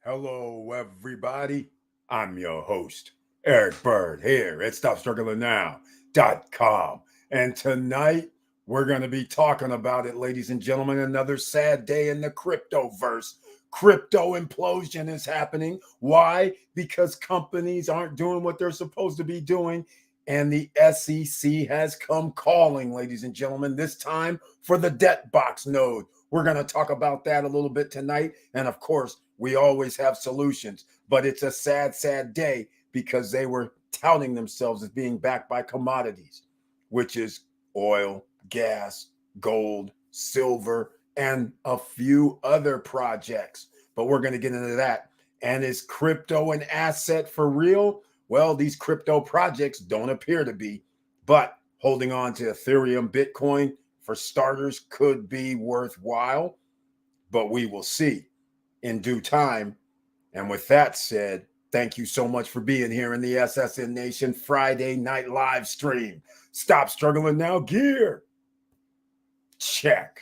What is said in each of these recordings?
Hello, everybody. I'm your host, Eric Bird, here at StopStrugglingNow.com. And tonight, we're going to be talking about it, ladies and gentlemen. Another sad day in the cryptoverse. Crypto implosion is happening. Why? Because companies aren't doing what they're supposed to be doing. And the SEC has come calling, ladies and gentlemen, this time for the debt box node. We're going to talk about that a little bit tonight. And of course, we always have solutions, but it's a sad, sad day because they were touting themselves as being backed by commodities, which is oil, gas, gold, silver, and a few other projects. But we're going to get into that. And is crypto an asset for real? Well, these crypto projects don't appear to be, but holding on to Ethereum, Bitcoin, for starters, could be worthwhile, but we will see in due time. And with that said, thank you so much for being here in the SSN Nation Friday night live stream. Stop struggling now, gear. Check.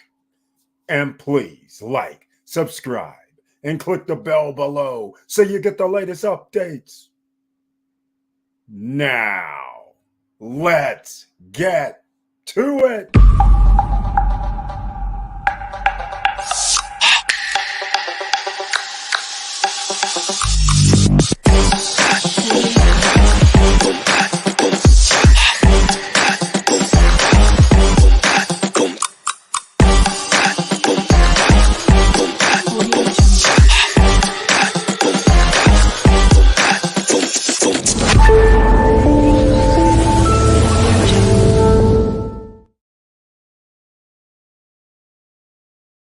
And please like, subscribe, and click the bell below so you get the latest updates. Now, let's get to it.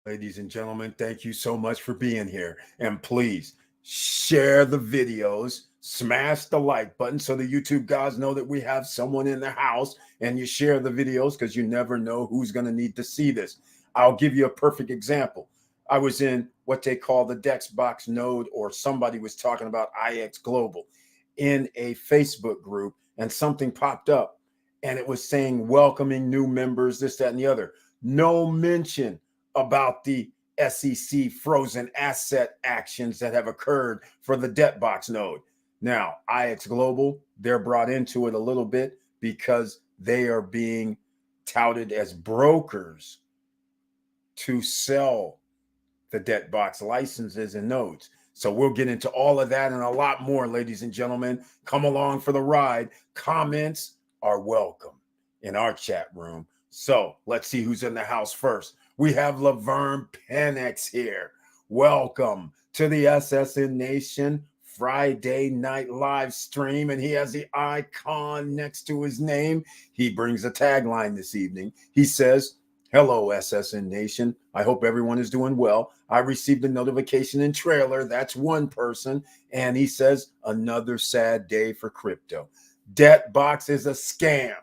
Ladies and gentlemen, thank you so much for being here. And please share the videos, smash the like button so the YouTube guys know that we have someone in the house, and you share the videos because you never know who's going to need to see this. I'll give you a perfect example. I was in what they call the Dexbox node, or somebody was talking about IX Global in a Facebook group, and something popped up and it was saying welcoming new members, this, that, and the other. No mention about the SEC frozen asset actions that have occurred for the debt box node. Now, IX Global, they're brought into it a little bit because they are being touted as brokers to sell the debt box licenses and nodes. So we'll get into all of that and a lot more, ladies and gentlemen. Come along for the ride. Comments are welcome in our chat room. So let's see who's in the house first. We have Laverne Penix here. Welcome to the SSN Nation Friday night live stream. And he has the icon next to his name. He brings a tagline this evening. He says, "Hello, SSN Nation. I hope everyone is doing well. I received a notification in trailer." That's one person. And he says, "Another sad day for crypto. Debt box is a scam.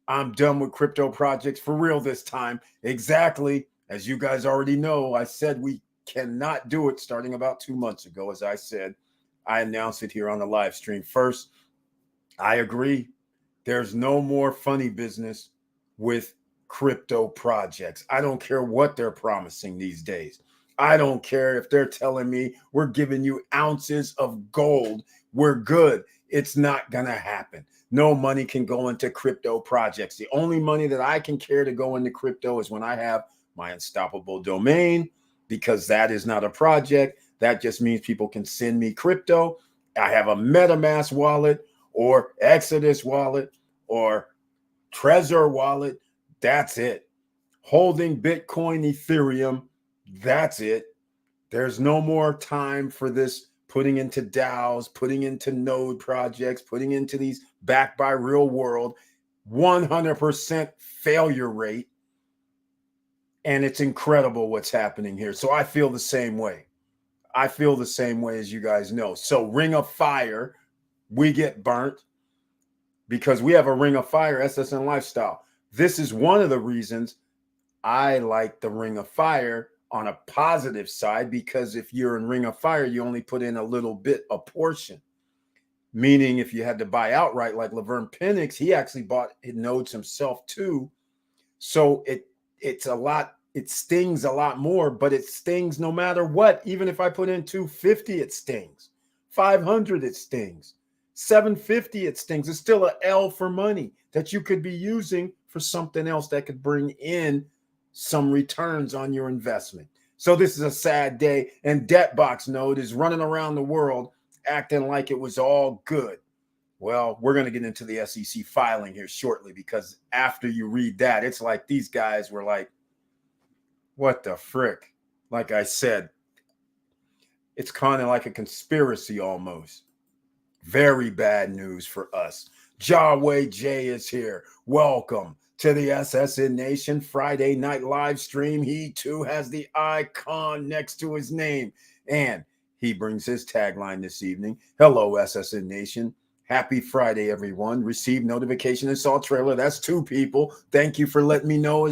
I'm done with crypto projects for real this time." Exactly. As you guys already know, I said we cannot do it starting about 2 months ago. As I said, I announced it here on the live stream. First, I agree. There's no more funny business with crypto projects. I don't care what they're promising these days. I don't care if they're telling me we're giving you ounces of gold. We're good. It's not going to happen. No money can go into crypto projects. The only money that I can care to go into crypto is when I have my unstoppable domain, because that is not a project. That just means people can send me crypto. I have a MetaMask wallet or Exodus wallet or Trezor wallet. That's it. Holding Bitcoin, Ethereum. That's it. There's no more time for this putting into DAOs, putting into node projects, putting into these backed by real world. 100% failure rate. And it's incredible what's happening here. So I feel the same way. I feel the same way, as you guys know. So Ring of Fire, we get burnt because we have a Ring of Fire SSN lifestyle. This is one of the reasons I like the Ring of Fire on a positive side, because if you're in Ring of Fire, you only put in a little bit, a portion. Meaning if you had to buy outright, like Laverne Penix, he actually bought nodes himself too. So it's a lot it stings a lot more, but it stings no matter what. Even if I put in 250, it stings. 500, it stings. 750, it stings. It's still an L for money that you could be using for something else that could bring in some returns on your investment. So this is a sad day, and Debtbox Node is running around the world acting like it was all good. Well, we're going to get into the SEC filing here shortly, because after you read that, it's like these guys were like, what the frick? Like I said, it's kind of like a conspiracy almost. Very bad news for us. Jawway J is here. Welcome to the SSN Nation Friday night live stream. He too has the icon next to his name, and he brings his tagline this evening. Hello, SSN Nation. Happy Friday, everyone. Received notification and saw trailer. That's 2 people. Thank you for letting me know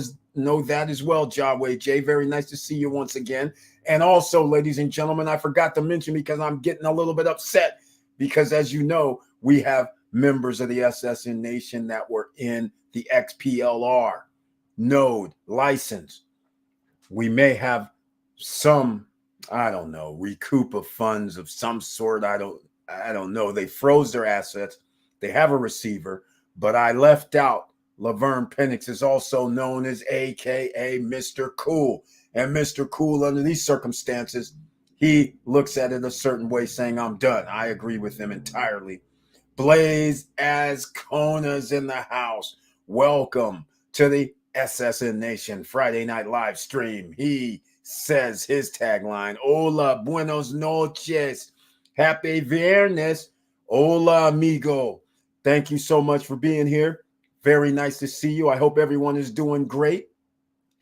that as well, Jawway J. Very nice to see you once again. And also, ladies and gentlemen, I forgot to mention, because I'm getting a little bit upset, because as you know, we have members of the SSN Nation that were in the XPLR node license. We may have some, I don't know, recoup of funds of some sort. I don't know. They froze their assets. They have a receiver, but I left out Laverne Penix, is also known as AKA Mr. Cool. And Mr. Cool, under these circumstances, he looks at it a certain way, saying, I'm done. I agree with him entirely. Blaze as Kona's in the house. Welcome to the SSN Nation Friday night live stream. He says his tagline, Hola, buenos noches. Happy Viernes. Hola, amigo. Thank you so much for being here. Very nice to see you. I hope everyone is doing great.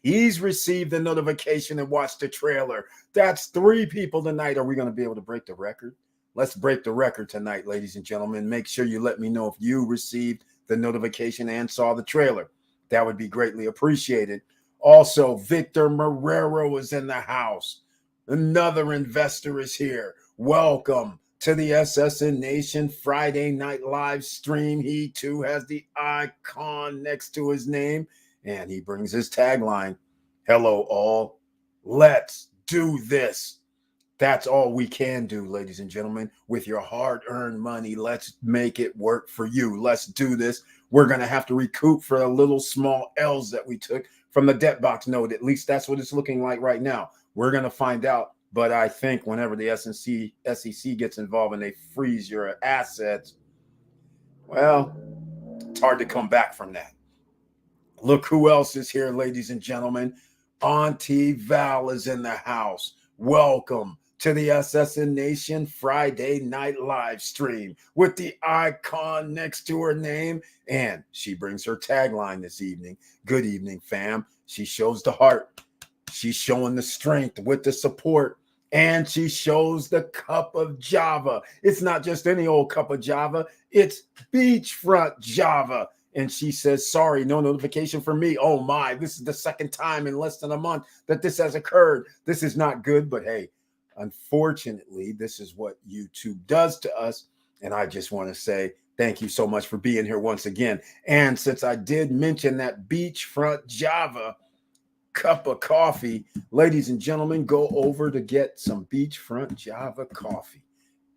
He's received the notification and watched the trailer. That's 3 people tonight. Are we going to be able to break the record? Let's break the record tonight, ladies and gentlemen. Make sure you let me know if you received the notification and saw the trailer. That would be greatly appreciated. Also, Victor Marrero is in the house. Another investor is here. Welcome to the SSN Nation Friday night live stream. He too has the icon next to his name, and he brings his tagline, hello all, let's do this. That's all we can do, ladies and gentlemen, with your hard-earned money. Let's make it work for you. Let's do this. We're going to have to recoup for the little small L's that we took from the Debtbox node. At least that's what it's looking like right now. We're going to find out. But I think whenever the SEC gets involved and they freeze your assets, well, it's hard to come back from that. Look who else is here, ladies and gentlemen. Auntie Val is in the house. Welcome to the SSN Nation Friday night live stream with the icon next to her name. And she brings her tagline this evening. Good evening, fam. She shows the heart. She's showing the strength with the support. And she shows the cup of Java. It's not just any old cup of Java. It's beachfront Java. And she says, sorry, no notification for me. Oh my, this is the 2nd time in less than a month that this has occurred. This is not good, but hey, unfortunately, this is what YouTube does to us. And I just want to say thank you so much for being here once again. And since I did mention that beachfront Java cup of coffee, ladies and gentlemen, go over to get some beachfront Java coffee.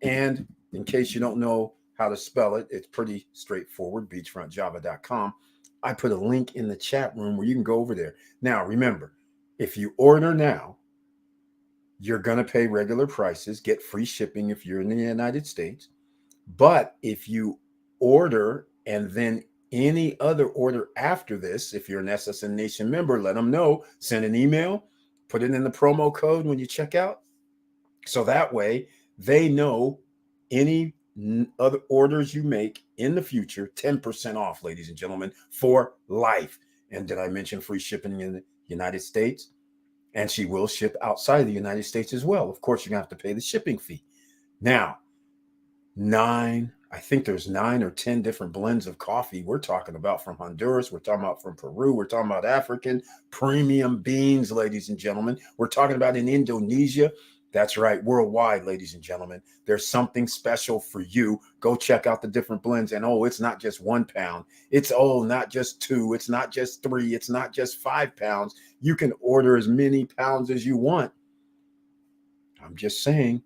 And in case you don't know how to spell it, it's pretty straightforward, beachfrontjava.com. I put a link in the chat room where you can go over there. Now, remember, if you order now, you're going to pay regular prices, get free shipping if you're in the United States. But if you order and then any other order after this, if you're an SSN Nation member, let them know, send an email, put it in the promo code when you check out. So that way they know any other orders you make in the future, 10% off, ladies and gentlemen, for life. And did I mention free shipping in the United States? And she will ship outside of the United States as well. Of course, you're going to have to pay the shipping fee. Now, I think there's 9 or 10 different blends of coffee we're talking about from Honduras. We're talking about from Peru. We're talking about African premium beans, ladies and gentlemen. We're talking about in Indonesia. That's right, worldwide, ladies and gentlemen. There's something special for you. Go check out the different blends. And oh, it's not just 1 pound. It's not just 2. It's not just 3. It's not just 5 pounds. You can order as many pounds as you want. I'm just saying.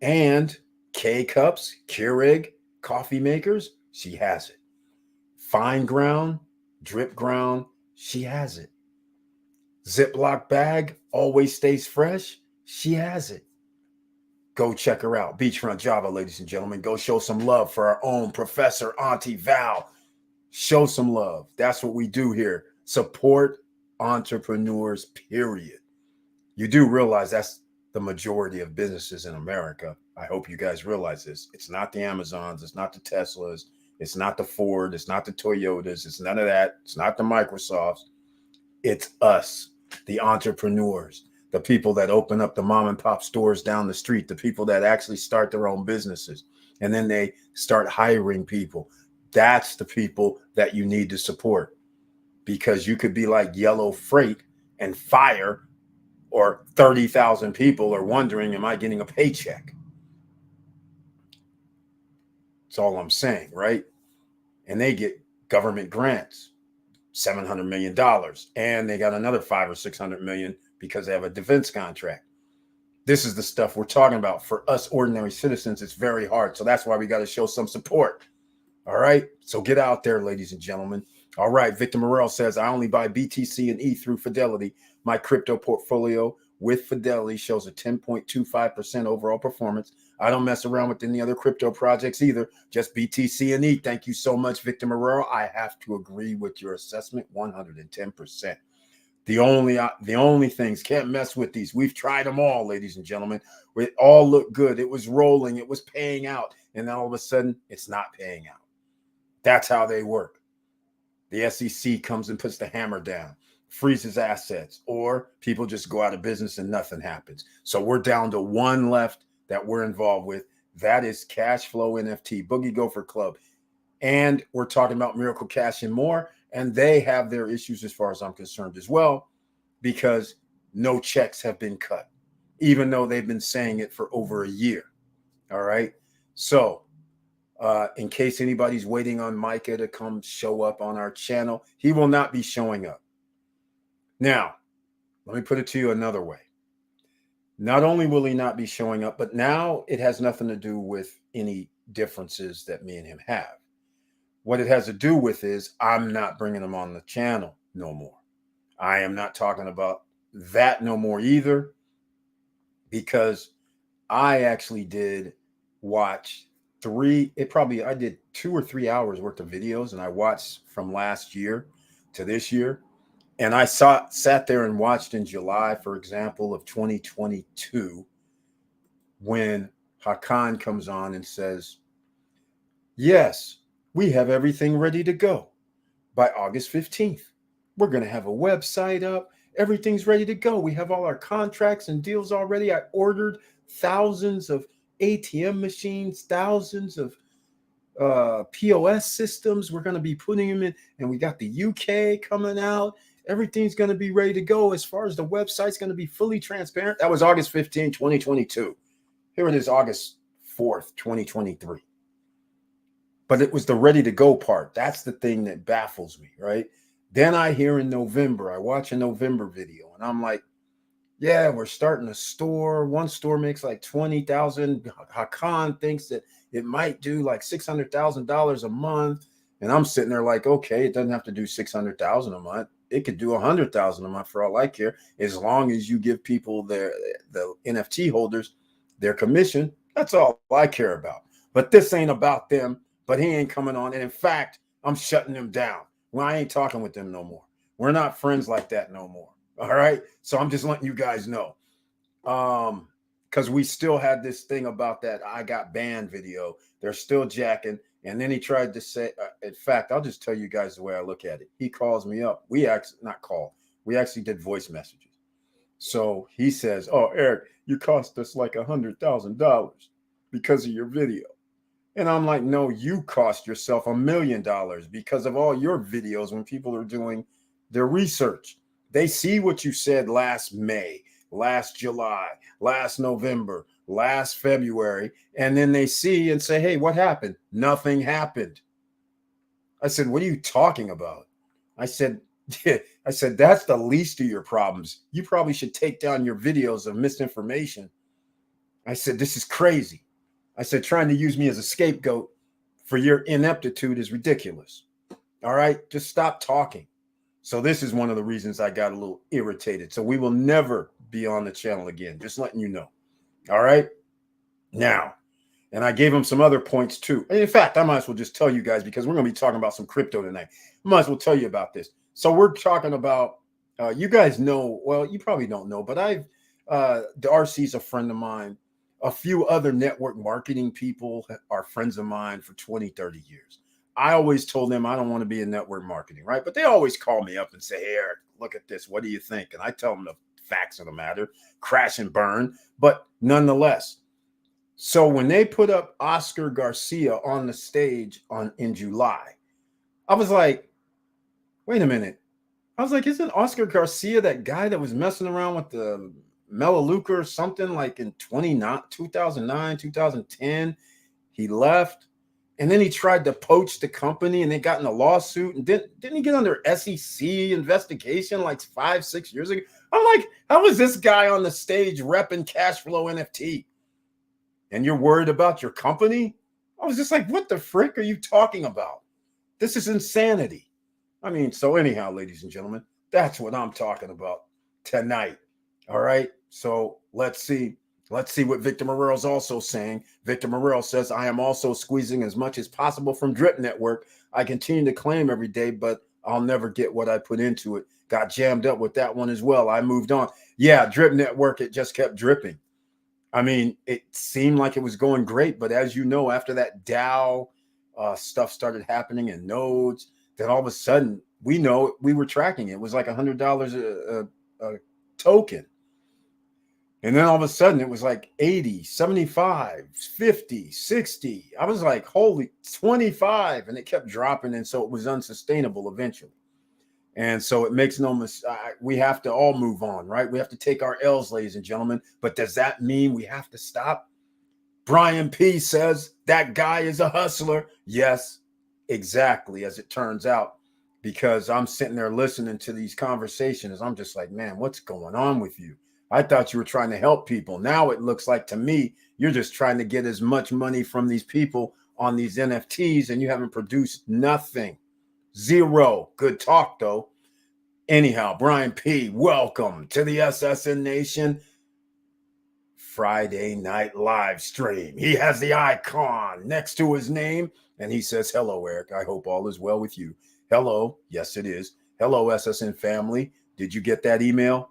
And K cups, Keurig, coffee makers, she has it. Fine ground, drip ground, she has it. Ziploc bag, always stays fresh, she has it. Go check her out. Beachfront Java, ladies and gentlemen. Go show some love for our own Professor Auntie Val. Show some love. That's what we do here. Support entrepreneurs, period. You do realize that's the majority of businesses in America. I hope you guys realize this. It's not the Amazons. It's not the Teslas. It's not the Ford. It's not the Toyotas. It's none of that. It's not the Microsofts. It's us, the entrepreneurs, the people that open up the mom and pop stores down the street, the people that actually start their own businesses, and then they start hiring people. That's the people that you need to support, because you could be like Yellow Freight and fire, or 30,000 people are wondering, am I getting a paycheck? That's all I'm saying, right? And they get government grants, $700 million. And they got another 500 or 600 million because they have a defense contract. This is the stuff we're talking about. For us ordinary citizens, it's very hard. So that's why we got to show some support. All right. So get out there, ladies and gentlemen. All right. Victor Morel says, I only buy BTC and E through Fidelity. My crypto portfolio with Fidelity shows a 10.25% overall performance. I don't mess around with any other crypto projects either. Just BTC and E. Thank you so much, Victor Morel. I have to agree with your assessment 110%. The only things, can't mess with these. We've tried them all, ladies and gentlemen. It all looked good. It was rolling. It was paying out. And then all of a sudden, it's not paying out. That's how they work. The SEC comes and puts the hammer down, freezes assets, or people just go out of business and nothing happens. So we're down to one left that we're involved with. That is Cash Flow NFT, Boogie Gopher Club. And we're talking about Miracle Cash and more. And they have their issues as far as I'm concerned as well, because no checks have been cut, even though they've been saying it for over a year. All right. So in case anybody's waiting on Micah to come show up on our channel, he will not be showing up. Now, let me put it to you another way. Not only will he not be showing up, but now it has nothing to do with any differences that me and him have. What it has to do with is I'm not bringing him on the channel no more. I am not talking about that no more either, because I actually did watch I did 2 or 3 hours worth of videos, and I watched from last year to this year. And I sat there and watched in July, for example, of 2022, when Hakan comes on and says, yes, we have everything ready to go by August 15th. We're going to have a website up. Everything's ready to go. We have all our contracts and deals already. I ordered thousands of ATM machines, thousands of POS systems. We're going to be putting them in, and we got the UK coming out. Everything's going to be ready to go. As far as the website's going to be fully transparent. That was August 15, 2022. Here it is, August 4th, 2023. But it was the ready to go part. That's the thing that baffles me, right? Then I hear in November, I watch a November video, and I'm like, yeah, we're starting a store. One store makes like 20,000. Hakan thinks that it might do like $600,000 a month. And I'm sitting there like, okay, it doesn't have to do 600,000 a month. It could do 100,000 a month for all I care, as long as you give people the NFT holders their commission. That's all I care about. But this ain't about them. But he ain't coming on. And in fact, I'm shutting them down. Well, I ain't talking with them no more. We're not friends like that no more. All right. So I'm just letting you guys know. Because we still had this thing about that I got banned video. They're still jacking. And then he tried to say, in fact, I'll just tell you guys the way I look at it. He calls me up. We actually did voice messages. So he says, oh, Eric, you cost us like $100,000 because of your video. And I'm like, no, you cost yourself $1 million because of all your videos when people are doing their research. They see what you said last May. last July, last November, last February, and then they see and say, hey, what happened? Nothing happened. I said, what are you talking about? I said, I said, that's the least of your problems. You probably should take down your videos of misinformation. I said, this is crazy. I said, trying to use me as a scapegoat for your ineptitude is ridiculous. All right, just stop talking. So this is one of the reasons I got a little irritated. So we will never be on the channel again, just letting you know. All right, now, and I gave him some other points too. And in fact, I might as well just tell you guys, because we're going to be talking about some crypto tonight. I might as well tell you about this. So we're talking about, you guys know, well, you probably don't know, but RC's a friend of mine. A few other network marketing people are friends of mine for 20, 30 years. I always told them I don't want to be in network marketing, right? But they always call me up and say, hey, Eric, look at this. What do you think? And I tell them the facts of the matter, crash and burn. But nonetheless, so when they put up Oscar Garcia on the stage in July, I was like, wait a minute. I was like, isn't Oscar Garcia that guy that was messing around with the Melaleuca or something like in 2009, 2010? He left. And then he tried to poach the company and they got in a lawsuit. And didn't he get under SEC investigation like 5, 6 years ago? I'm like, how is this guy on the stage repping cash flow NFT? And you're worried about your company? I was just like, what the frick are you talking about? This is insanity. I mean, so anyhow, ladies and gentlemen, that's what I'm talking about tonight. All right. So let's see. Let's see what Victor Morello's also saying. Victor Morello says, I am also squeezing as much as possible from Drip Network. I continue to claim every day, but I'll never get what I put into it. Got jammed up with that one as well. I moved on. Yeah, Drip Network, it just kept dripping. I mean, it seemed like it was going great, but as you know, after that DAO stuff started happening and nodes, then all of a sudden, we know we were tracking it. It was like $100 a token. And then all of a sudden it was like 80, 75, 50, 60. I was like, holy, 25. And it kept dropping. And so it was unsustainable eventually. And so it makes no mistake. We have to all move on, right? We have to take our L's, ladies and gentlemen. But does that mean we have to stop? Brian P says that guy is a hustler. Yes, exactly. As it turns out, because I'm sitting there listening to these conversations. I'm just like, man, what's going on with you? I thought you were trying to help people. Now it looks like to me, you're just trying to get as much money from these people on these NFTs and you haven't produced nothing. Zero. Good talk, though. Anyhow, Brian P., welcome to the SSN Nation Friday night live stream. He has the icon next to his name and he says, hello, Eric. I hope all is well with you. Hello. Yes, it is. Hello, SSN family. Did you get that email?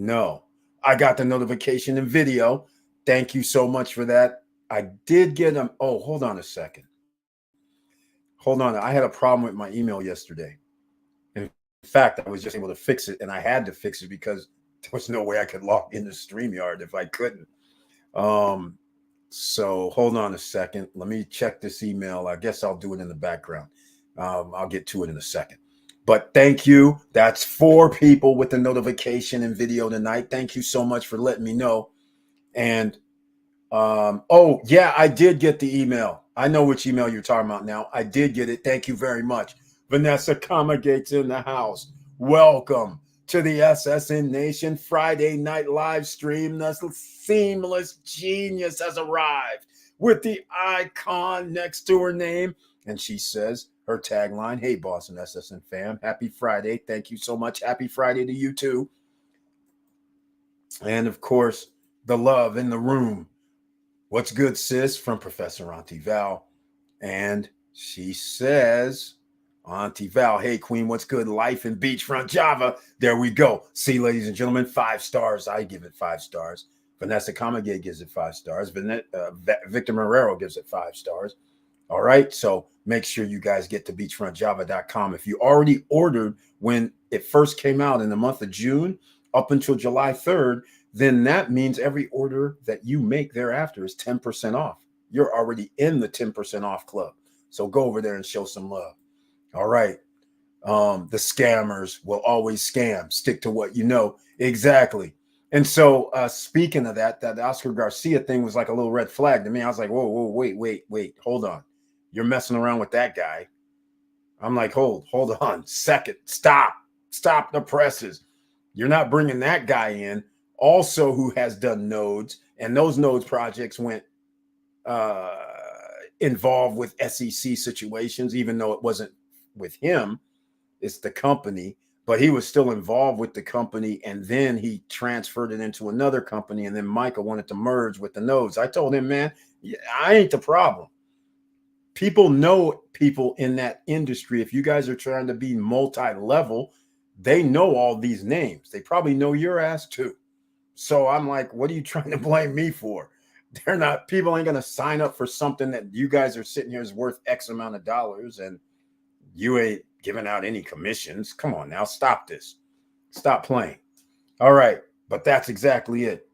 No, I got the notification and video. Thank you so much for that. I did get them. Oh, hold on a second. Hold on. I had a problem with my email yesterday. In fact, I was just able to fix it, and I had to fix it because there was no way I could log into StreamYard if I couldn't. So hold on a second. Let me check this email. I guess I'll do it in the background. I'll get to it in a second. But thank you. That's 4 people with the notification and video tonight. Thank you so much for letting me know. And oh, yeah, I did get the email. I know which email you're talking about now. I did get it. Thank you very much. Vanessa Comagate's in the house. Welcome to the SSN Nation Friday night live stream. The seamless genius has arrived with the icon next to her name. And she says, her tagline, hey, boss and SSN fam, happy Friday. Thank you so much. Happy Friday to you too. And of course, the love in the room. What's good, sis? From Professor Auntie Val. And she says, Auntie Val, hey, queen, what's good? Life in Beachfront Java. There we go. See, ladies and gentlemen, 5 stars. I give it 5 stars. Vanessa Comagate gives it 5 stars. Victor Marrero gives it 5 stars. All right. So make sure you guys get to beachfrontjava.com. If you already ordered when it first came out in the month of June up until July 3rd, then that means every order that you make thereafter is 10% off. You're already in the 10% off club. So go over there and show some love. All right. The scammers will always scam. Stick to what you know. Exactly. And so, speaking of that, that Oscar Garcia thing was like a little red flag to me. I was like, whoa, wait, hold on. You're messing around with that guy. I'm like, hold on, second, stop the presses. You're not bringing that guy in, also who has done nodes, and those nodes projects went uh, involved with SEC situations, even though it wasn't with him, it's the company, but he was still involved with the company, and then he transferred it into another company, and then Michael wanted to merge with the nodes. I told him, man, I ain't the problem. People know people in that industry. If you guys are trying to be multi-level, they know all these names. They probably know your ass too. So I'm like, what are you trying to blame me for? They're not, people ain't going to sign up for something that you guys are sitting here is worth X amount of dollars, and you ain't giving out any commissions. Come on now, stop this. Stop playing. All right, but that's exactly it.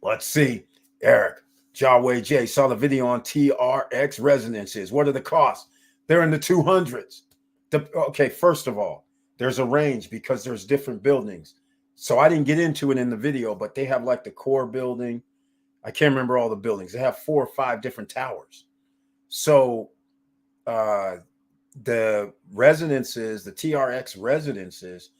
Let's see. Eric, Jawway J saw the video on TRX residences. What are the costs? They're in the 200s. Okay, first of all, there's a range because there's different buildings. So I didn't get into it in the video, but they have like the core building. I can't remember all the buildings. They have 4 or 5 different towers. So the residences, the TRX residences,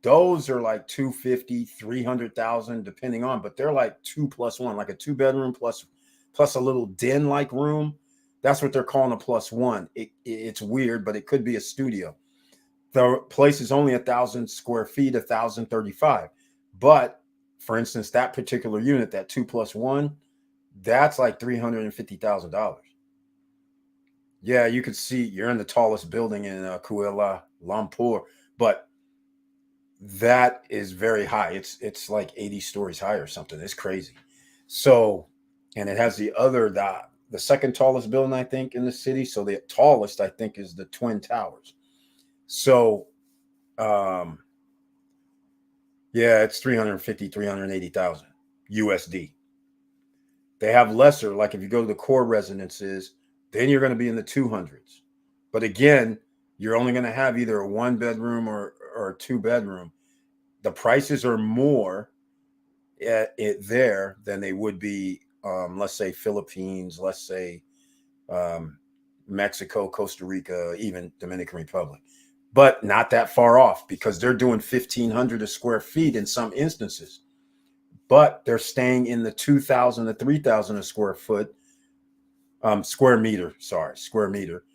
those are like 250, 300,000, depending on, but they're like 2+1, like a 2-bedroom plus a little den like room. That's what they're calling a +1. It's weird, but it could be a studio. The place is only 1,000 square feet, 1,035. But for instance, that particular unit, that 2+1, that's like $350,000. Yeah, you could see you're in the tallest building in Kuala Lumpur, but that is very high. It's like 80 stories high or something. It's crazy. So, and it has the second tallest building I think in the city. So the tallest I think is the Twin Towers. So, yeah, it's 350, 380,000 USD. They have lesser, like if you go to the core residences, then you're going to be in the 200s. But again, you're only going to have either a 1-bedroom or a 2-bedroom. The prices are more at it there than they would be, let's say Philippines, let's say Mexico, Costa Rica, even Dominican Republic, but not that far off because they're doing 1,500 a square feet in some instances, but they're staying in the 2,000 to 3,000 a square foot, square meter. Sorry, square meter.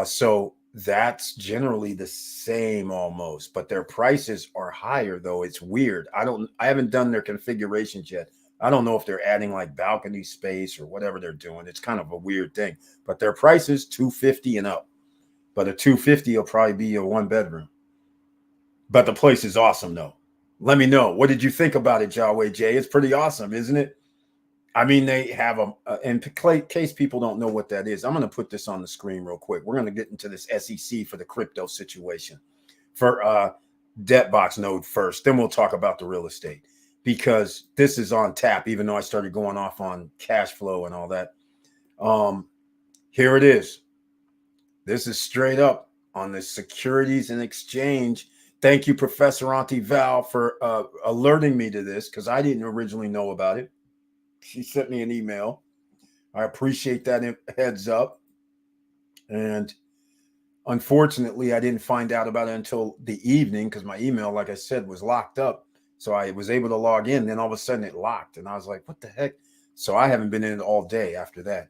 So that's generally the same almost, but their prices are higher though. It's weird. I haven't done their configurations yet. I don't know if they're adding like balcony space or whatever they're doing. It's kind of a weird thing, but their price is 250 and up. But a 250 will probably be a 1-bedroom. But the place is awesome though. Let me know. What did you think about it, Jawway J? It's pretty awesome, isn't it? I mean, they have in case people don't know what that is, I'm going to put this on the screen real quick. We're going to get into this SEC for the crypto situation for debt box node first. Then we'll talk about the real estate because this is on tap, even though I started going off on cash flow and all that. Here it is. This is straight up on the Securities and Exchange. Thank you, Professor Auntie Val, for alerting me to this because I didn't originally know about it. She sent me an email. I appreciate that heads up. And unfortunately, I didn't find out about it until the evening because my email, like I said, was locked up. So I was able to log in. Then all of a sudden it locked. And I was like, what the heck? So I haven't been in it all day after that.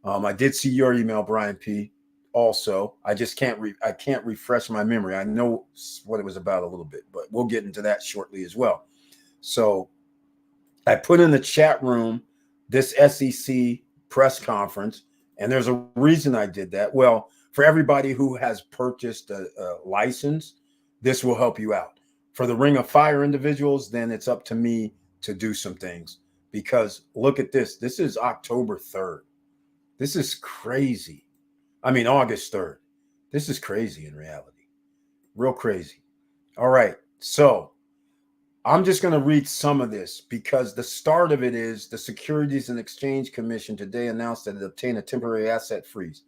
I did see your email, Brian P. Also, I just can't refresh my memory. I know what it was about a little bit, but we'll get into that shortly as well. So I put in the chat room this SEC press conference, and there's a reason I did that. Well, for everybody who has purchased a license, this will help you out. For the Ring of Fire individuals, then it's up to me to do some things because look at this. This is October 3rd. This is crazy. I mean, August 3rd. This is crazy in reality. Real crazy. All right. So I'm just going to read some of this because the start of it is the Securities and Exchange Commission today announced that it obtained a temporary asset freeze,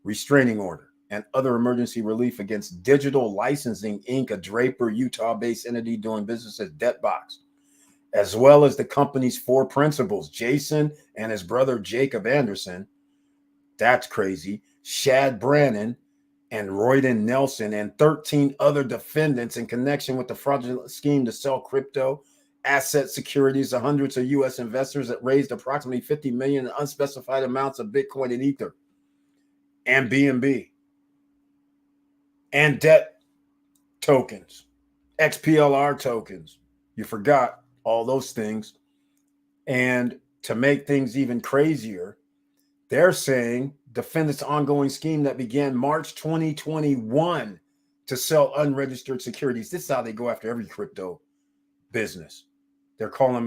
restraining order, and other emergency relief against Digital Licensing Inc., a Draper, Utah-based entity doing business as DebtBox. as well as the company's four principals, Jason and his brother Jacob Anderson. That's crazy. Shad Brannon and Royden Nelson and 13 other defendants in connection with the fraudulent scheme to sell crypto asset securities to hundreds of U.S. investors that raised approximately 50 million in unspecified amounts of Bitcoin and Ether and BNB and debt tokens, XPLR tokens. You forgot all those things. And to make things even crazier, they're saying defendants' ongoing scheme that began March 2021 to sell unregistered securities. This is how they go after every crypto business. They're calling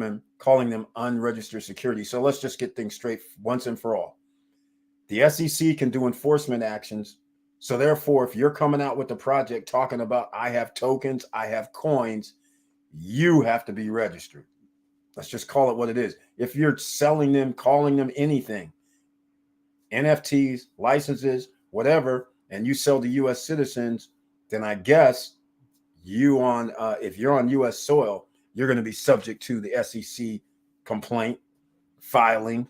them unregistered securities. So let's just get things straight once and for all. The SEC can do enforcement actions. So therefore, if you're coming out with a project talking about I have tokens, I have coins, you have to be registered. Let's just call it what it is. If you're selling them, calling them anything, NFTs, licenses, whatever, and you sell to U.S. citizens, then I guess if you're on U.S. soil, you're going to be subject to the SEC complaint, filing,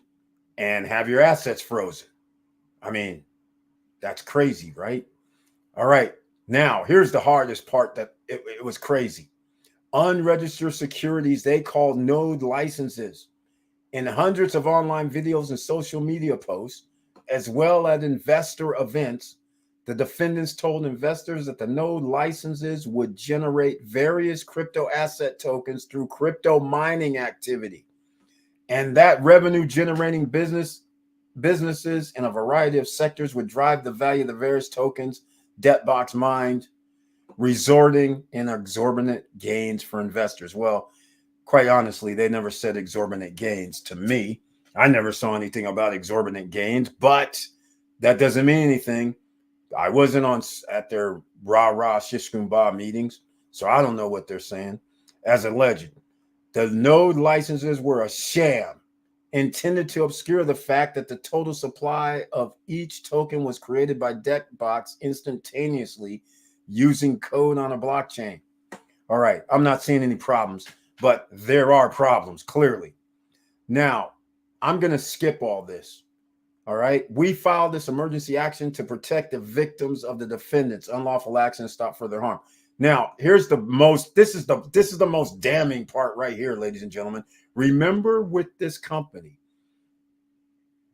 and have your assets frozen. I mean, that's crazy, right? All right. Now, here's the hardest part that it was crazy. Unregistered securities, they called node licenses. In hundreds of online videos and social media posts, as well as investor events, the defendants told investors that the node licenses would generate various crypto asset tokens through crypto mining activity. And that revenue generating businesses in a variety of sectors would drive the value of the various tokens Debtbox mined, resulting in exorbitant gains for investors. Well, quite honestly, they never said exorbitant gains to me. I never saw anything about exorbitant gains, but that doesn't mean anything. I wasn't at their rah-rah shish-kumbah meetings, so I don't know what they're saying. As a legend, the node licenses were a sham intended to obscure the fact that the total supply of each token was created by Debtbox instantaneously using code on a blockchain. All right, I'm not seeing any problems, but there are problems, clearly. Now, I'm going to skip all this. All right, we filed this emergency action to protect the victims of the defendants' unlawful action and stop further harm. Now, this is the most damning part right here, ladies and gentlemen. Remember, with this company,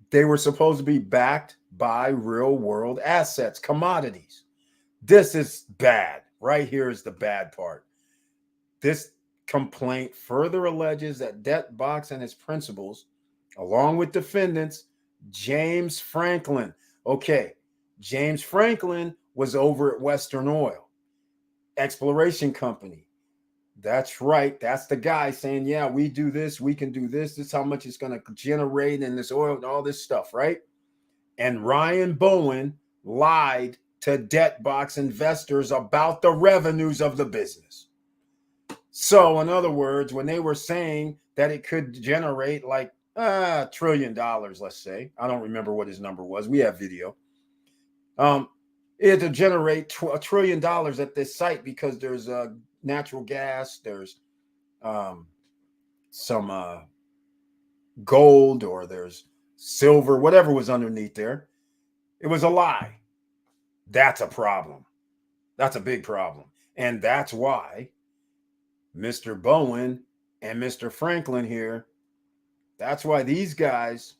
they were supposed to be backed by real world assets, commodities. This is bad. Right here is the bad part. This complaint further alleges that Debtbox and its principals, along with defendants, James Franklin. Okay, James Franklin was over at Western Oil Exploration Company. That's right. That's the guy saying, yeah, we do this, we can do this. This is how much it's going to generate in this oil and all this stuff, right? And Ryan Bowen lied to Debtbox investors about the revenues of the business. So, in other words, when they were saying that it could generate like $1 trillion, let's say, I don't remember what his number was. We have video. It had to generate $1 trillion at this site because there's natural gas, there's some gold, or there's silver, whatever was underneath there. It was a lie. That's a problem. That's a big problem. And that's why Mr. Bowen and Mr. Franklin here, that's why these guys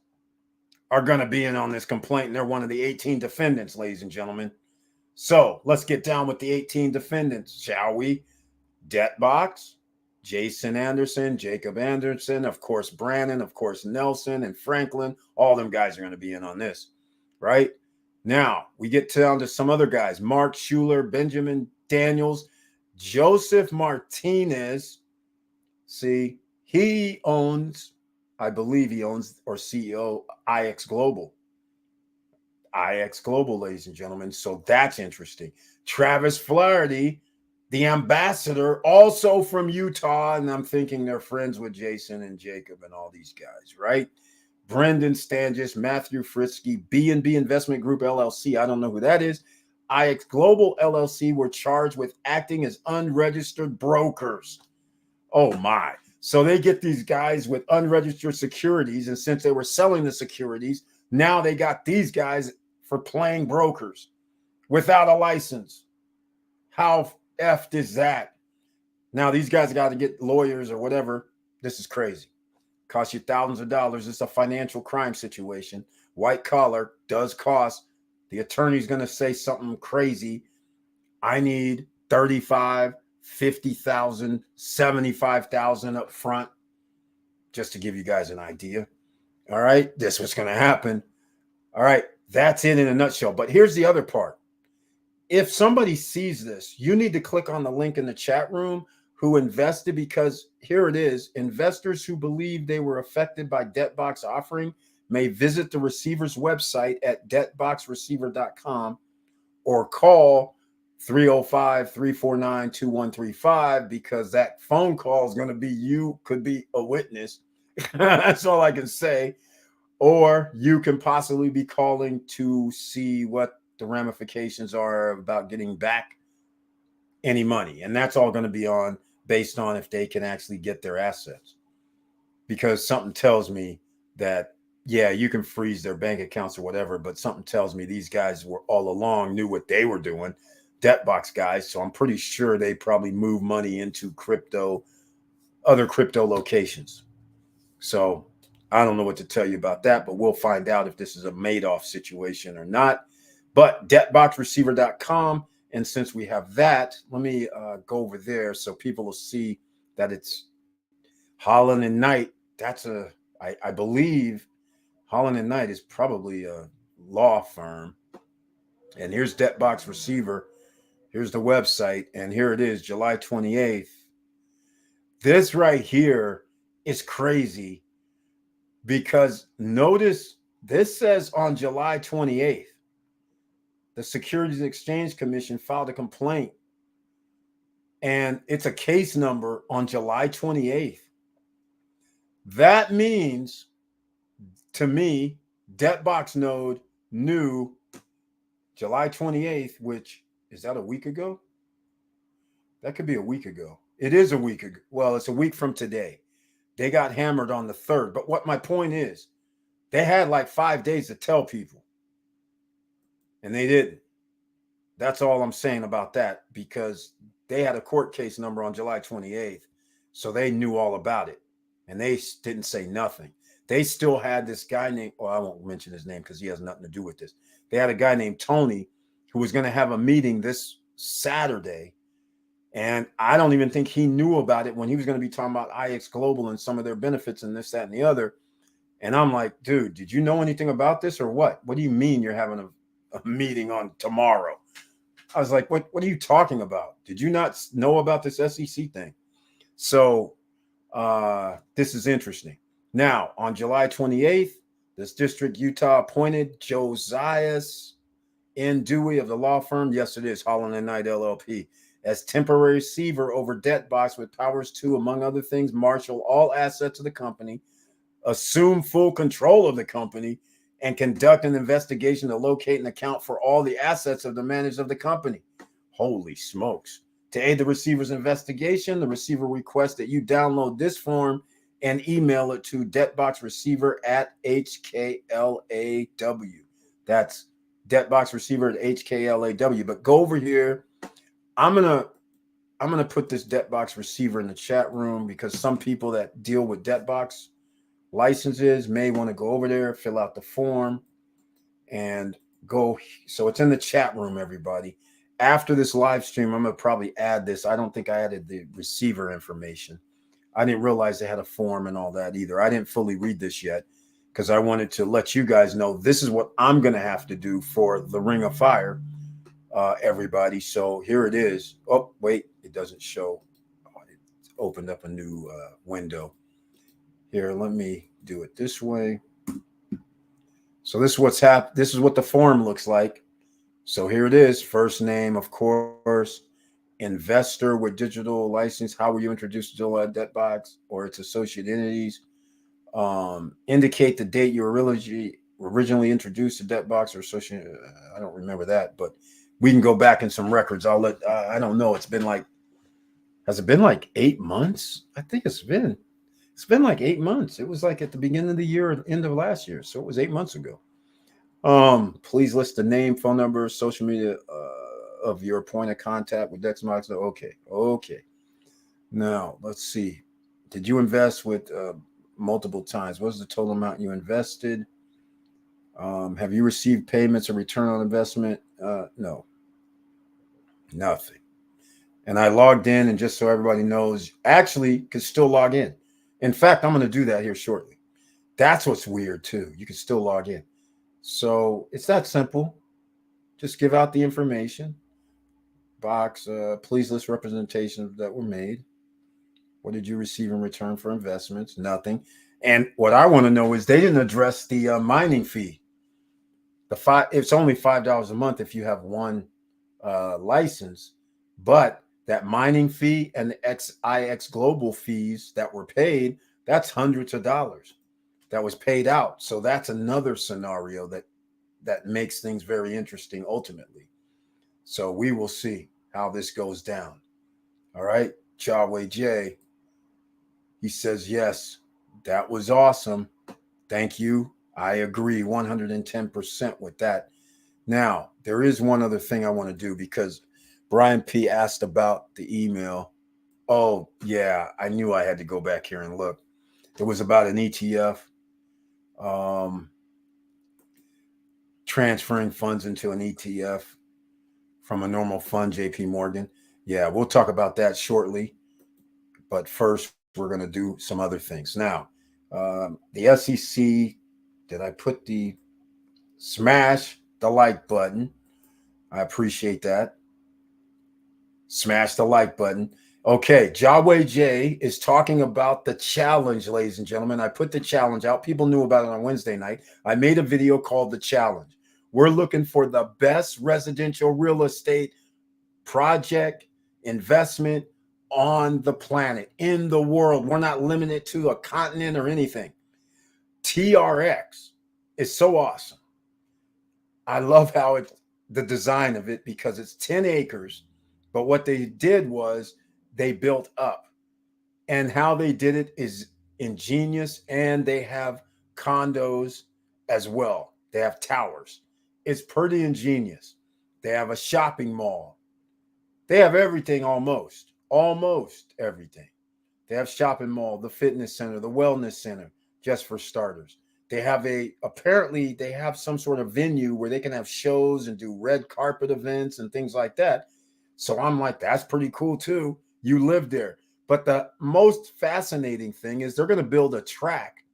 are going to be in on this complaint. And they're one of the 18 defendants, ladies and gentlemen. So let's get down with the 18 defendants, shall we? Debtbox, Jason Anderson, Jacob Anderson, of course, Brannon, of course, Nelson and Franklin. All them guys are going to be in on this, right? Now, we get down to some other guys. Mark Schuler, Benjamin Daniels, Joseph Martinez. See, he owns, I believe he owns or CEO IX Global. IX Global, ladies and gentlemen. So that's interesting. Travis Flaherty, the ambassador, also from Utah. And I'm thinking they're friends with Jason and Jacob and all these guys, right? Brendan Stanges, Matthew Frisky, B&B Investment Group, LLC. I don't know who that is. IX Global, LLC were charged with acting as unregistered brokers. Oh, my. So they get these guys with unregistered securities. And since they were selling the securities, now they got these guys for playing brokers without a license. How effed is that? Now these guys got to get lawyers or whatever. This is crazy. Costs you thousands of dollars. It's a financial crime situation. White collar does cost. The attorney's going to say something crazy. I need 35, 50,000, 75,000 up front, just to give you guys an idea. All right, this is what's going to happen. All right, that's it in a nutshell. But here's the other part. If somebody sees this, you need to click on the link in the chat room who invested, because here it is. Investors who believe they were affected by DebtBox offering may visit the receiver's website at debtboxreceiver.com or call 305-349-2135, because that phone call is going to be, you could be a witness. That's all I can say. Or you can possibly be calling to see what the ramifications are about getting back any money. And that's all going to be based on if they can actually get their assets. Because something tells me that, yeah, you can freeze their bank accounts or whatever, but something tells me these guys were all along knew what they were doing, DebtBox guys. So I'm pretty sure they probably move money into other crypto locations. So I don't know what to tell you about that, but we'll find out if this is a Madoff situation or not. But debtboxreceiver.com. And since we have that, let me go over there so people will see that it's Holland and Knight. I believe Holland and Knight is probably a law firm. And here's DebtBox Receiver. Here's the website. And here it is, July 28th. This right here is crazy, because notice this says on July 28th, the Securities and Exchange Commission filed a complaint, and it's a case number on July 28th. That means, to me, DebtBox Node knew July 28th, which is that a week ago? That could be a week ago. It is a week ago. Well, it's a week from today. They got hammered on the 3rd. But what my point is, they had like 5 days to tell people, and they didn't. That's all I'm saying about that, because they had a court case number on July 28th. So they knew all about it, and they didn't say nothing. They still had this guy named, well, I won't mention his name because he has nothing to do with this. They had a guy named Tony who was going to have a meeting this Saturday. And I don't even think he knew about it when he was going to be talking about IX Global and some of their benefits and this, that, and the other. And I'm like, dude, did you know anything about this or what? What do you mean you're having a meeting on tomorrow? I was like, what are you talking about? Did you not know about this SEC thing? So this is interesting. Now, on July 28th, this District Utah appointed Josias N. Dewey of the law firm, yes, it is, Holland and Knight LLP, as temporary receiver over DebtBox with powers to, among other things, marshal all assets of the company, assume full control of the company, and conduct an investigation to locate and account for all the assets of the managers of the company. Holy smokes. To aid the receiver's investigation, the receiver requests that you download this form and email it to debtboxreceiver@HKLAW. That's debtboxreceiver@HKLAW. But go over here. I'm gonna put this DebtBox Receiver in the chat room, because some people that deal with DebtBox licenses may want to go over there, fill out the form, and go. So it's in the chat room, everybody. After this live stream, I'm gonna probably add this. I don't think I added the receiver information. I didn't realize they had a form and all that either. I didn't fully read this yet, because I wanted to let you guys know this is what I'm gonna have to do for the Ring of Fire, everybody. So here it is. Oh, wait, it doesn't show. Oh, it opened up a new window. Here, let me do it this way. So this is what's happened. This is what the form looks like. So here it is. First name, of course. Investor with digital license. How were you introduced to DebtBox or its associate entities? Indicate the date you were originally introduced to DebtBox or associate. I don't remember that, but we can go back in some records. I don't know. It's been like, has it been like 8 months? I think it's been. It's been like 8 months. It was like at the beginning of the year, or end of last year. So it was 8 months ago. Please list the name, phone number, social media of your point of contact with Dexmox. Okay, okay. Now let's see. Did you invest with multiple times? What was the total amount you invested? Have you received payments or return on investment? No, nothing. And I logged in, and just so everybody knows, actually could still log in. In fact, I'm going to do that here shortly. That's what's weird too. You can still log in. So it's that simple. Just give out the information box. Please list representations that were made. What did you receive in return for investments? Nothing. And what I want to know is they didn't address the mining fee. The five. It's only $5 a month if you have one license, but that mining fee and the XIX Global fees that were paid, that's hundreds of dollars that was paid out. So that's another scenario that makes things very interesting ultimately. So we will see how this goes down. All right. Yahweh J, he says, yes, that was awesome. Thank you. I agree 110% with that. Now, there is one other thing I want to do because Brian P asked about the email. Oh, yeah, I knew I had to go back here and look. It was about an ETF, um, transferring funds into an ETF from a normal fund, JP Morgan. Yeah, we'll talk about that shortly. But first, we're going to do some other things. Now, the SEC, did I put the smash the like button? I appreciate that. Smash the like button. Okay, Yahweh J is talking about the challenge, ladies and gentlemen. I put the challenge out. People knew about it on Wednesday night. I made a video called The Challenge. We're looking for the best residential real estate project investment on the planet, in the world. We're not limited to a continent or anything. TRX is so awesome. I love how the design of it, because it's 10 acres, but what they did was they built up, and how they did it is ingenious. And they have condos as well. They have towers. It's pretty ingenious. They have a shopping mall. They have everything, almost everything. They have shopping mall, the fitness center, the wellness center, just for starters. Apparently they have some sort of venue where they can have shows and do red carpet events and things like that. So I'm like, that's pretty cool too. You live there. But the most fascinating thing is they're going to build a track,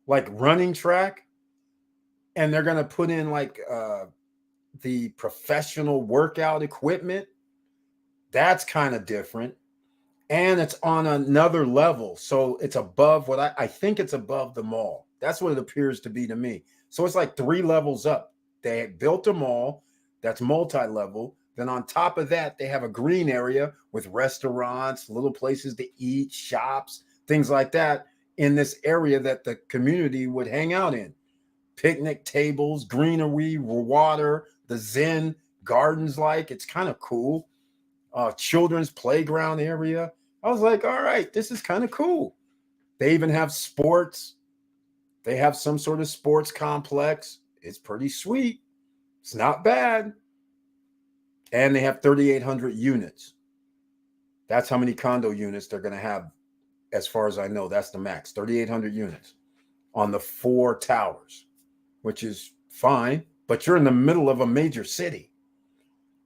like running track, and they're going to put in like the professional workout equipment. That's kind of different. And it's on another level. So it's above what I think it's above the mall. That's what it appears to be to me. So it's like 3 levels up. They built a mall that's multi-level. Then on top of that, they have a green area with restaurants, little places to eat, shops, things like that in this area that the community would hang out in. Picnic tables, greenery, water, the Zen gardens, like it's kind of cool. Children's playground area. I was like, all right, this is kind of cool. They even have sports. They have some sort of sports complex. It's pretty sweet. It's not bad. And they have 3,800 units. That's how many condo units they're going to have, as far as I know. That's the max, 3,800 units on the 4 towers, which is fine. But you're in the middle of a major city.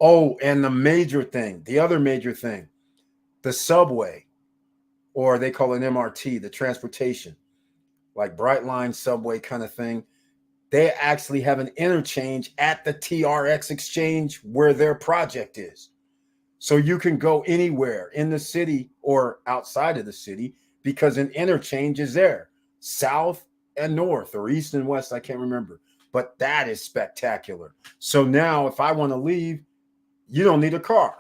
Oh, and the other major thing, the subway, or they call it MRT, the transportation, like Bright Line subway kind of thing. They actually have an interchange at the TRX exchange where their project is. So you can go anywhere in the city or outside of the city because an interchange is there, south and north, or east and west. I can't remember, but that is spectacular. So now if I want to leave, you don't need a car.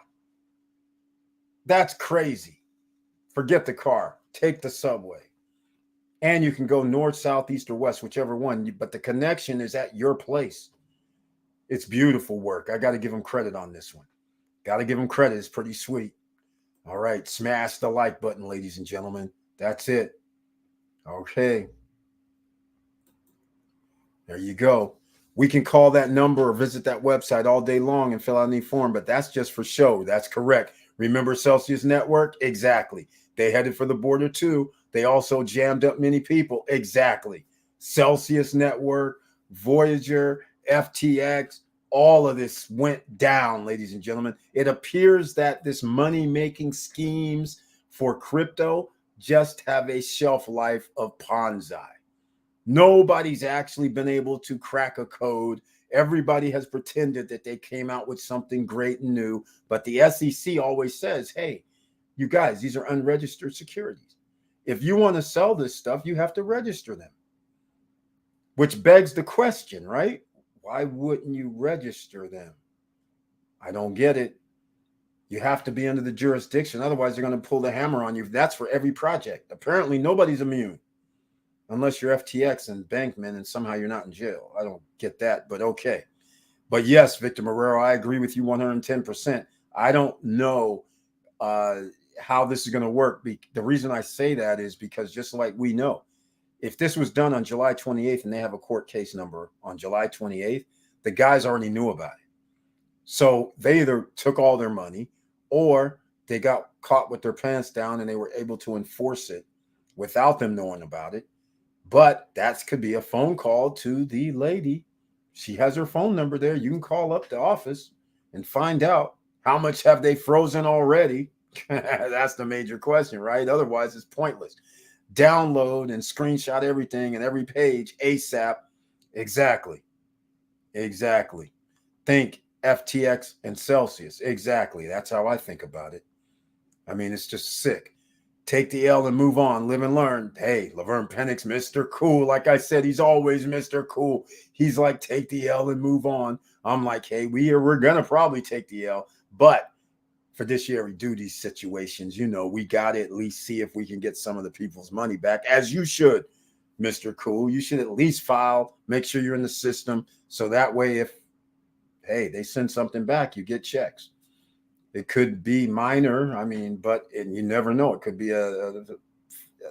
That's crazy. Forget the car. Take the subway. And you can go north, south, east, or west, whichever one. But the connection is at your place. It's beautiful work. I got to give them credit on this one. Got to give them credit. It's pretty sweet. All right. Smash the like button, ladies and gentlemen. That's it. Okay. There you go. We can call that number or visit that website all day long and fill out any form, but that's just for show. That's correct. Remember Celsius Network? Exactly. They headed for the border too. They also jammed up many people. Exactly. Celsius Network, Voyager, FTX, all of this went down, ladies and gentlemen. It appears that this money making schemes for crypto just have a shelf life of Ponzi. Nobody's actually been able to crack a code. Everybody has pretended that they came out with something great and new, but the SEC always says, hey, you guys, these are unregistered securities. If you want to sell this stuff, you have to register them, which begs the question, right? Why wouldn't you register them? I don't get it. You have to be under the jurisdiction. Otherwise, they're going to pull the hammer on you. That's for every project. Apparently, nobody's immune. Unless you're FTX and Bankman and somehow you're not in jail. I don't get that, but okay. But yes, Victor Marrero, I agree with you 110%. I don't know how this is going to work. The reason I say that is because just like we know, if this was done on July 28th and they have a court case number on July 28th, the guys already knew about it. So they either took all their money or they got caught with their pants down and they were able to enforce it without them knowing about it. But that could be a phone call to the lady. She has her phone number there. You can call up the office and find out how much have they frozen already. That's the major question, right? Otherwise, it's pointless. Download and screenshot everything and every page ASAP. Exactly. Exactly. Think FTX and Celsius. Exactly. That's how I think about it. I mean, it's just sick. Take the L and move on, live and learn. Hey, Laverne Penix, Mr. Cool. Like I said, he's always Mr. Cool. He's like, take the L and move on. I'm like, hey, we're going to probably take the L. But fiduciary duty situations, we got to at least see if we can get some of the people's money back, as you should, Mr. Cool. You should at least file, make sure you're in the system. So that way, if, hey, they send something back, you get checks. It could be minor, but you never know. It could be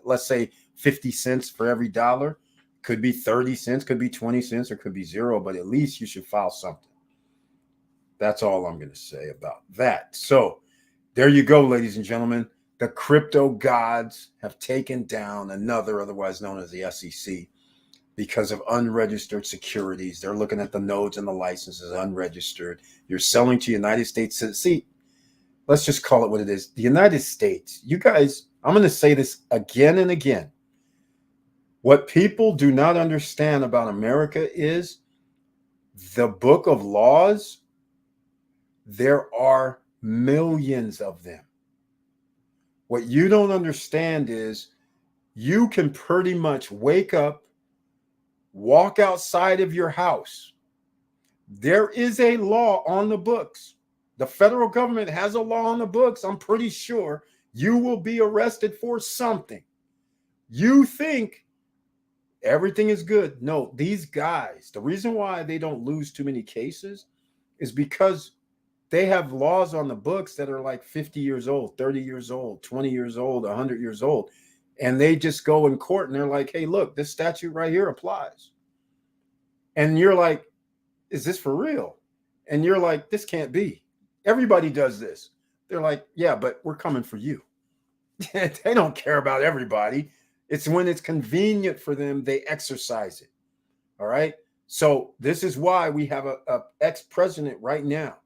let's say 50 cents for every dollar. Could be 30 cents, could be 20 cents, or could be zero, but at least you should file something. That's all I'm going to say about that. So there you go, ladies and gentlemen. The crypto gods have taken down another, otherwise known as the SEC, because of unregistered securities. They're looking at the nodes and the licenses unregistered. You're selling to United States. See, let's just call it what it is. The United States, you guys, I'm going to say this again and again. What people do not understand about America is the book of laws. There are millions of them. What you don't understand is you can pretty much wake up, walk outside of your house. There is a law on the books. The federal government has a law on the books. I'm pretty sure you will be arrested for something. You think everything is good. No, these guys, the reason why they don't lose too many cases is because they have laws on the books that are like 50 years old, 30 years old, 20 years old, 100 years old. And they just go in court and they're like, hey, look, this statute right here applies. And you're like, is this for real? And you're like, this can't be. Everybody does this. They're like, yeah, but we're coming for you. They don't care about everybody. It's when it's convenient for them, they exercise it. All right. So this is why we have a ex-president right now.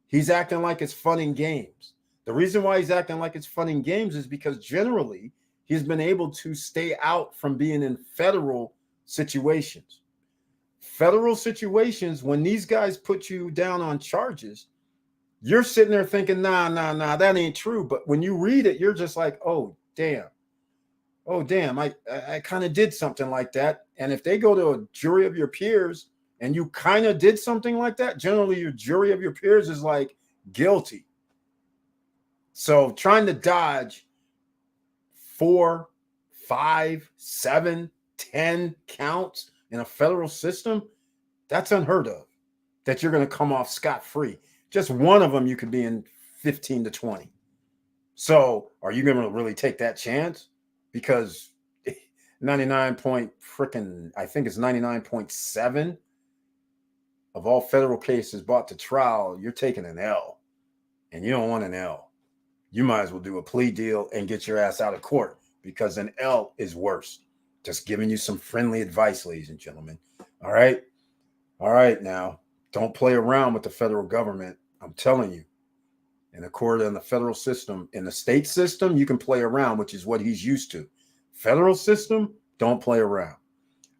He's acting like it's fun and games. The reason why he's acting like it's fun and games is because generally he's been able to stay out from being in federal situations. Federal situations, when these guys put you down on charges, you're sitting there thinking, nah, that ain't true. But when you read it, you're just like, oh, damn. I kind of did something like that. And if they go to a jury of your peers and you kind of did something like that, generally your jury of your peers is like guilty. So trying to dodge 4, 5, 7, 10 counts in a federal system, that's unheard of, that you're going to come off scot-free. Just one of them, you could be in 15 to 20. So are you going to really take that chance? Because 99 point freaking, I think it's 99.7 of all federal cases brought to trial, you're taking an L, and you don't want an L. You might as well do a plea deal and get your ass out of court, because an L is worse. Just giving you some friendly advice, ladies and gentlemen. All right. All right. Now, don't play around with the federal government. I'm telling you. In the court, in the federal system, in the state system, you can play around, which is what he's used to. Federal system, don't play around.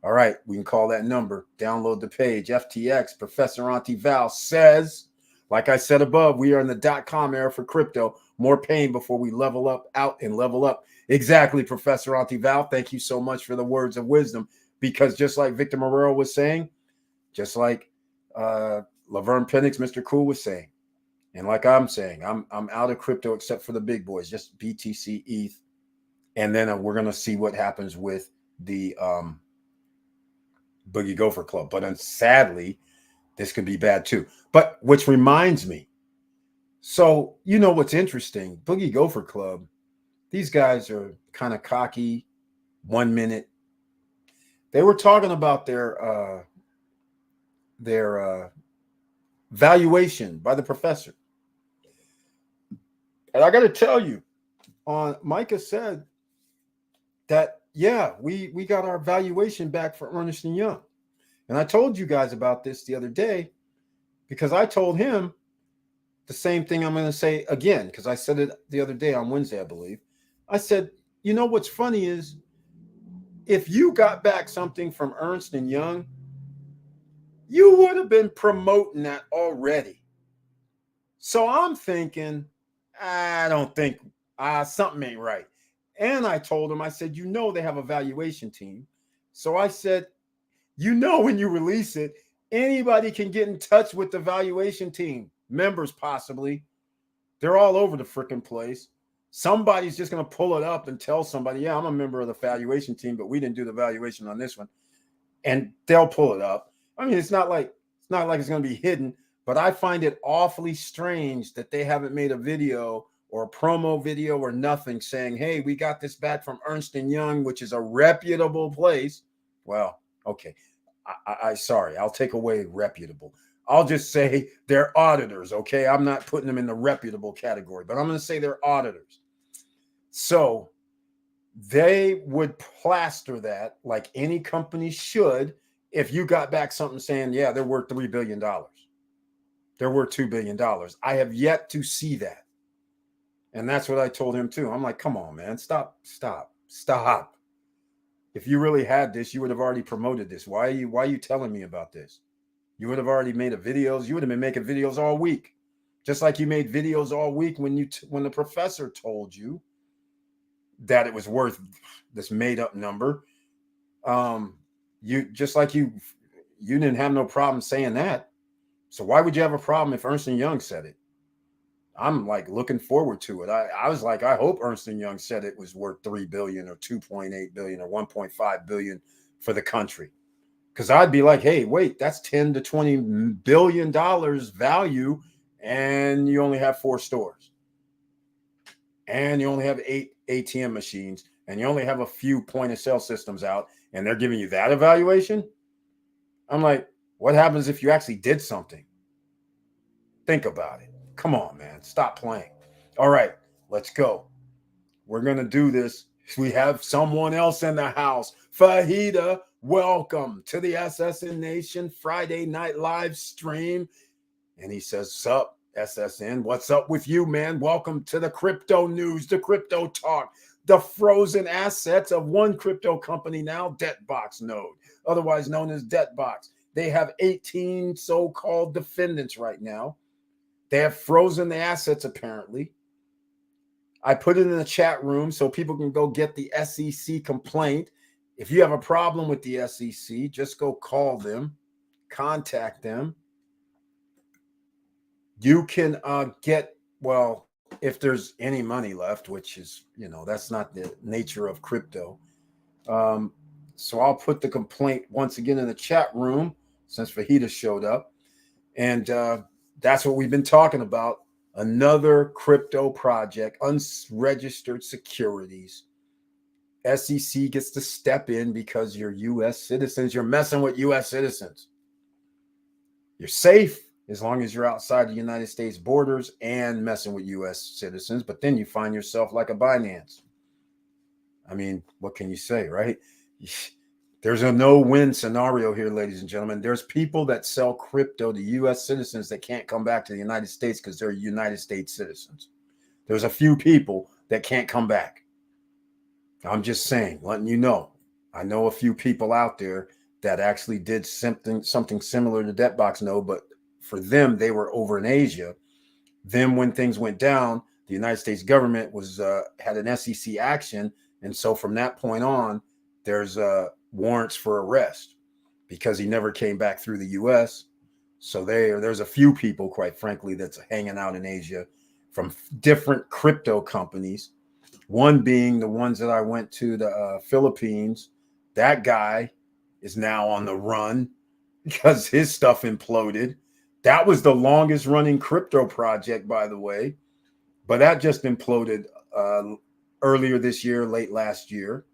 All right, we can call that number. Download the page. FTX, Professor Auntie Val says, like I said above, we are in the .com era for crypto. More pain before we level up, out and level up. Exactly, Professor Auntie Val. Thank you so much for the words of wisdom. Because just like Victor Morero was saying, just like Laverne Penix, Mr. Cool was saying, and like I'm saying, I'm out of crypto except for the big boys, just BTC, ETH, and then we're gonna see what happens with the Boogie Gopher Club. But sadly, this could be bad too. But which reminds me, so you know what's interesting? Boogie Gopher Club, these guys are kind of cocky. 1 minute, they were talking about their valuation by the professor. And I got to tell you, Micah said that, yeah, we got our valuation back for Ernst & Young. And I told you guys about this the other day, because I told him the same thing I'm going to say again, because I said it the other day on Wednesday, I believe. I said, you know what's funny is, if you got back something from Ernst & Young, you would have been promoting that already. So I'm thinking, I don't think something ain't right. And I told him, I said, you know, they have a valuation team. So I said, you know, when you release it, anybody can get in touch with the valuation team, members possibly. They're all over the freaking place. Somebody's just going to pull it up and tell somebody, yeah, I'm a member of the valuation team, but we didn't do the valuation on this one. And they'll pull it up. I mean, it's not like it's going to be hidden, but I find it awfully strange that they haven't made a video or a promo video or nothing saying, hey, we got this back from Ernst & Young, which is a reputable place. Well, okay. I sorry, I'll take away reputable. I'll just say they're auditors, okay? I'm not putting them in the reputable category, but I'm going to say they're auditors. So they would plaster that like any company should. If you got back something saying, yeah, they're worth $3 billion. They're worth $2 billion. I have yet to see that. And that's what I told him too. I'm like, come on, man, stop. If you really had this, you would have already promoted this. Why are you telling me about this? You would have already made videos. You would have been making videos all week. Just like you made videos all week when the professor told you that it was worth this made up number. You didn't have no problem saying that. So why would you have a problem if Ernst & Young said it? I'm like looking forward to it. I was like, I hope Ernst & Young said it was worth $3 billion or $2.8 billion or $1.5 billion for the country. Because I'd be like, hey, wait, that's $10 to $20 billion value, and you only have 4 stores. And you only have 8 ATM machines, and you only have a few point of sale systems out, and they're giving you that evaluation? I'm like, what happens if you actually did something? Think about it. Come on, man. Stop playing. All right, let's go. We're going to do this. We have someone else in the house. Fajita, welcome to the SSN Nation Friday Night Live stream. And he says, sup, SSN. What's up with you, man? Welcome to the crypto news, the crypto talk, the frozen assets of one crypto company now, Debtbox Node, otherwise known as Debtbox. They have 18 so-called defendants right now. They have frozen the assets, apparently. I put it in the chat room so people can go get the SEC complaint. If you have a problem with the SEC, just go call them, contact them. You can get, well, if there's any money left, which is, that's not the nature of crypto. So I'll put the complaint once again in the chat room since Fajita showed up. And that's what we've been talking about. Another crypto project, unregistered securities. SEC gets to step in because you're U.S. citizens. You're messing with U.S. citizens. You're safe as long as you're outside the United States borders and messing with U.S. citizens. But then you find yourself like a Binance. I mean, what can you say, right? There's a no-win scenario here, ladies and gentlemen. There's people that sell crypto to U.S. citizens that can't come back to the United States because they're United States citizens. There's a few people that can't come back. I'm just saying, letting you know. I know a few people out there that actually did something similar to Deadbox No, but for them, they were over in Asia. Then when things went down, the United States government was had an SEC action, and so from that point on, there's warrants for arrest because he never came back through the U.S. So there's a few people, quite frankly, that's hanging out in Asia from different crypto companies. One being the ones that I went to the Philippines. That guy is now on the run because his stuff imploded. That was the longest running crypto project, by the way, but that just imploded earlier this year, late last year.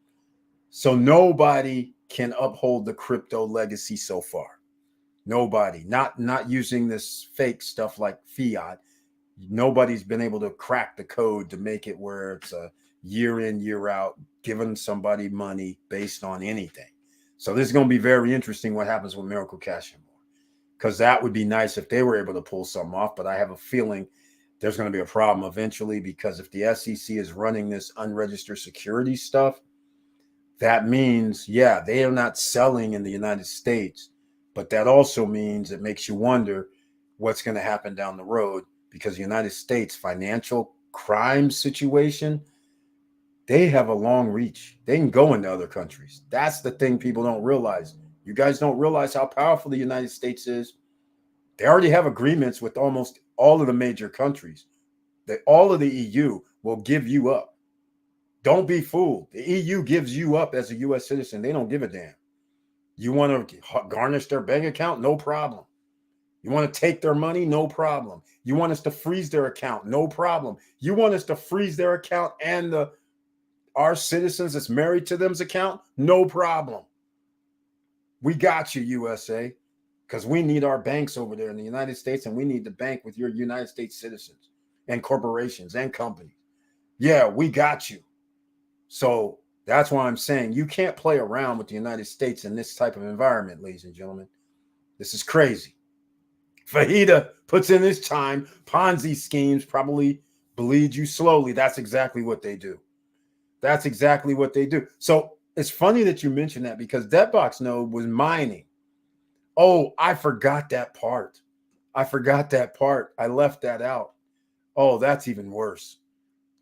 So nobody can uphold the crypto legacy so far. Nobody, not using this fake stuff like fiat. Nobody's been able to crack the code to make it where it's a year in, year out, giving somebody money based on anything. So this is going to be very interesting what happens with Miracle Cash and More, because that would be nice if they were able to pull something off. But I have a feeling there's going to be a problem eventually, because if the SEC is running this unregistered security stuff, that means, yeah, they are not selling in the United States, but that also means it makes you wonder what's going to happen down the road, because the United States financial crime situation, they have a long reach. They can go into other countries. That's the thing people don't realize. You guys don't realize how powerful the United States is. They already have agreements with almost all of the major countries. All of the EU will give you up. Don't be fooled. The EU gives you up as a U.S. citizen. They don't give a damn. You want to garnish their bank account? No problem. You want to take their money? No problem. You want us to freeze their account? No problem. You want us to freeze their account and our citizens that's married to them's account? No problem. We got you, USA, because we need our banks over there in the United States, and we need to bank with your United States citizens and corporations and companies. Yeah, we got you. So that's why I'm saying you can't play around with the United States in this type of environment, ladies and gentlemen. This is crazy. Fajita puts in his time. Ponzi schemes probably bleed you slowly. That's exactly what they do. That's exactly what they do. So it's funny that you mentioned that, because Deadbox Node was mining. Oh, I forgot that part. I left that out. Oh, that's even worse.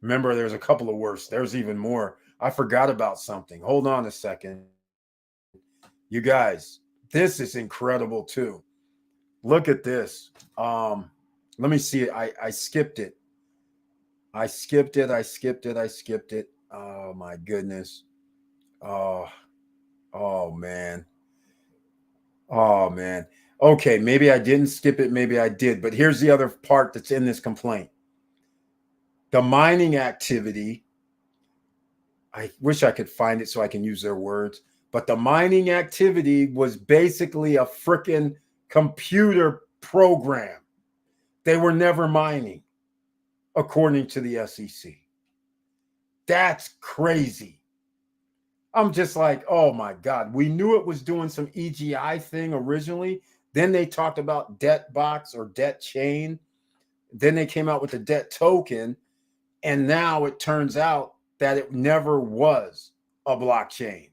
Remember, there's a couple of worse. There's even more. I forgot about something. Hold on a second. You guys, this is incredible too. Look at this. Let me see it. I skipped it. I skipped it. Oh my goodness. Oh, oh man. Oh man. Okay, maybe I didn't skip it, maybe I did. But here's the other part that's in this complaint. The mining activity, I wish I could find it so I can use their words, but the mining activity was basically a freaking computer program. They were never mining, according to the SEC. That's crazy. I'm just like, oh my God. We knew it was doing some EGI thing originally. Then they talked about debt box or debt chain. Then they came out with the debt token. And now it turns out that it never was a blockchain,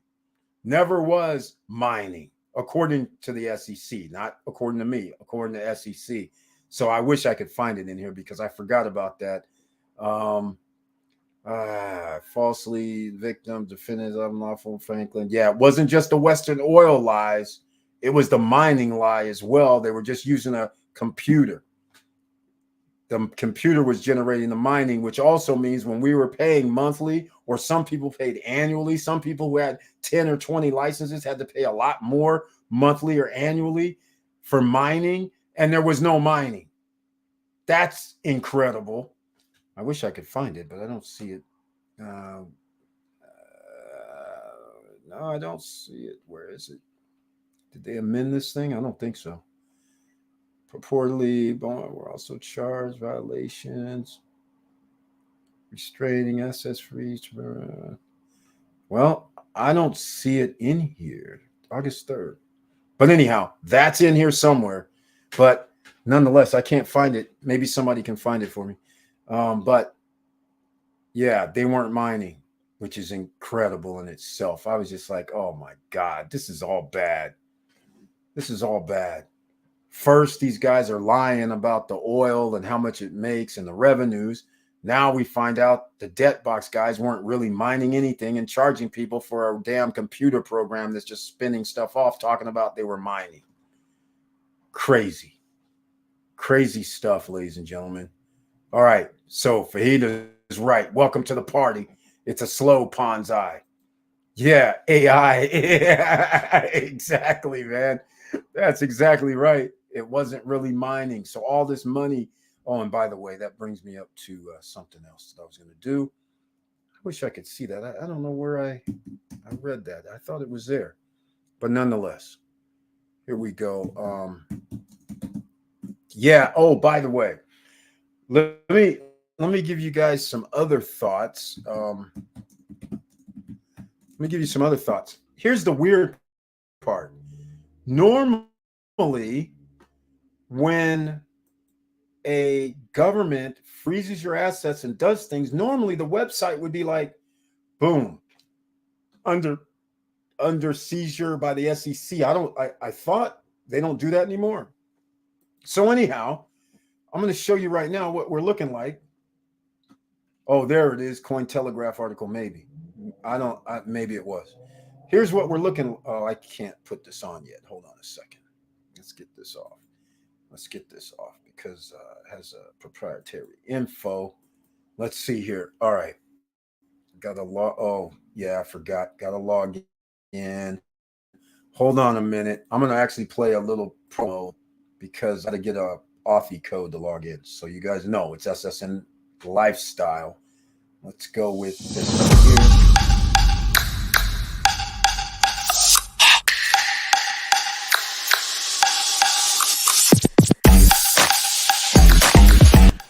never was mining, according to the SEC, not according to me, according to SEC. So I wish I could find it in here because I forgot about that. Falsely victim, defendants unlawful Franklin. Yeah, it wasn't just the Western oil lies. It was the mining lie as well. They were just using a computer. The computer was generating the mining, which also means when we were paying monthly, or some people paid annually, some people who had 10 or 20 licenses had to pay a lot more monthly or annually for mining, and there was no mining. That's incredible. I wish I could find it, but I don't see it. I don't see it. Where is it? Did they amend this thing? I don't think so. Purportedly, we're also charged violations, restraining assets for each. Well, I don't see it in here. August 3rd. But anyhow, that's in here somewhere. But nonetheless, I can't find it. Maybe somebody can find it for me. But yeah, they weren't mining, which is incredible in itself. I was just like, oh my God, this is all bad. This is all bad. First, these guys are lying about the oil and how much it makes and the revenues. Now we find out the debt box guys weren't really mining anything and charging people for a damn computer program that's just spinning stuff off, talking about they were mining. Crazy. Crazy stuff, ladies and gentlemen. All right. So Fajita is right. Welcome to the party. It's a slow pond's eye. Yeah, AI. Yeah, exactly, man. That's exactly right. It wasn't really mining. So all this money. Oh, and by the way, that brings me up to something else that I was going to do. I wish I could see that. I don't know where I read that. I thought it was there. But nonetheless, here we go. Yeah. Oh, by the way, let me give you guys some other thoughts. Let me give you some other thoughts. Here's the weird part. Normally, when a government freezes your assets and does things, normally the website would be like, boom, under seizure by the SEC. I thought they don't do that anymore. So anyhow, I'm going to show you right now what we're looking like. Oh, there it is. Cointelegraph article, maybe. Maybe it was. Here's what we're looking. Oh, I can't put this on yet. Hold on a second. Let's get this off. Because it has a proprietary info. Let's see here. All right. Got to log. Oh, yeah, I forgot. Got to log in. Hold on a minute. I'm going to actually play a little promo because I got to get a Authy code to log in. So you guys know it's SSN Lifestyle. Let's go with this right here.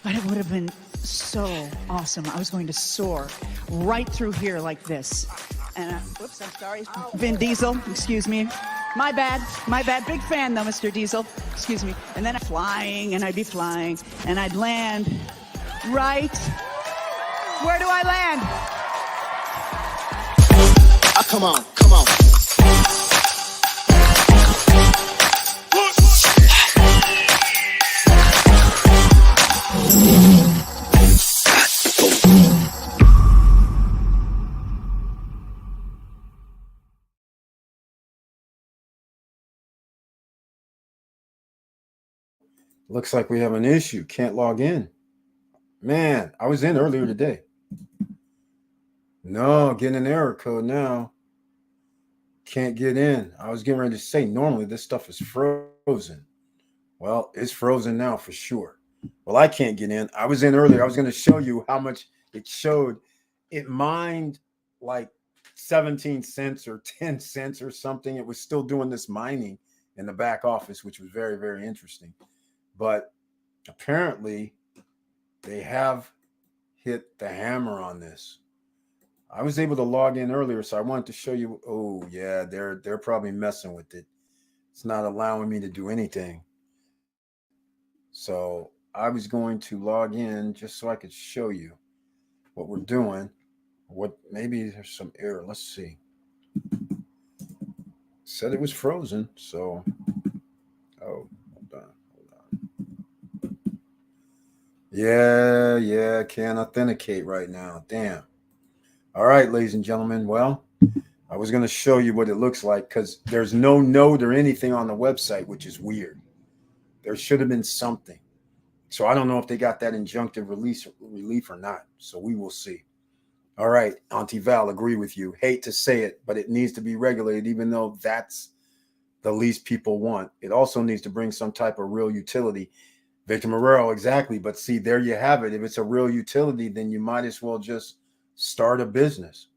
But it would have been so awesome. I was going to soar right through here like this. And whoops, I'm sorry. Vin Diesel, excuse me. My bad. Big fan though, Mr. Diesel. Excuse me. And then I'm flying, and I'd be flying, and I'd land right. Where do I land? Come on. Looks like we have an issue. Can't log in. Man, I was in earlier today. No, getting an error code now. Can't get in. I was getting ready to say, normally this stuff is frozen. Well, it's frozen now for sure. Well, I can't get in. I was in earlier. I was going to show you how much it showed. It mined like 17 cents or 10 cents or something. It was still doing this mining in the back office, which was very, very interesting. But apparently they have hit the hammer on this. I was able to log in earlier, so I wanted to show you. Oh, yeah, they're probably messing with it. It's not allowing me to do anything. So I was going to log in just so I could show you what we're doing. Maybe there's some error. Let's see. Said it was frozen, so hold on. Yeah, can't authenticate right now. Damn. All right, ladies and gentlemen. Well, I was going to show you what it looks like because there's no note or anything on the website, which is weird. There should have been something. So I don't know if they got that injunctive relief or not. So we will see. All right, Auntie Val, agree with you. Hate to say it, but it needs to be regulated, even though that's the least people want. It also needs to bring some type of real utility. Victor Morero, exactly. But see, there you have it. If it's a real utility, then you might as well just start a business.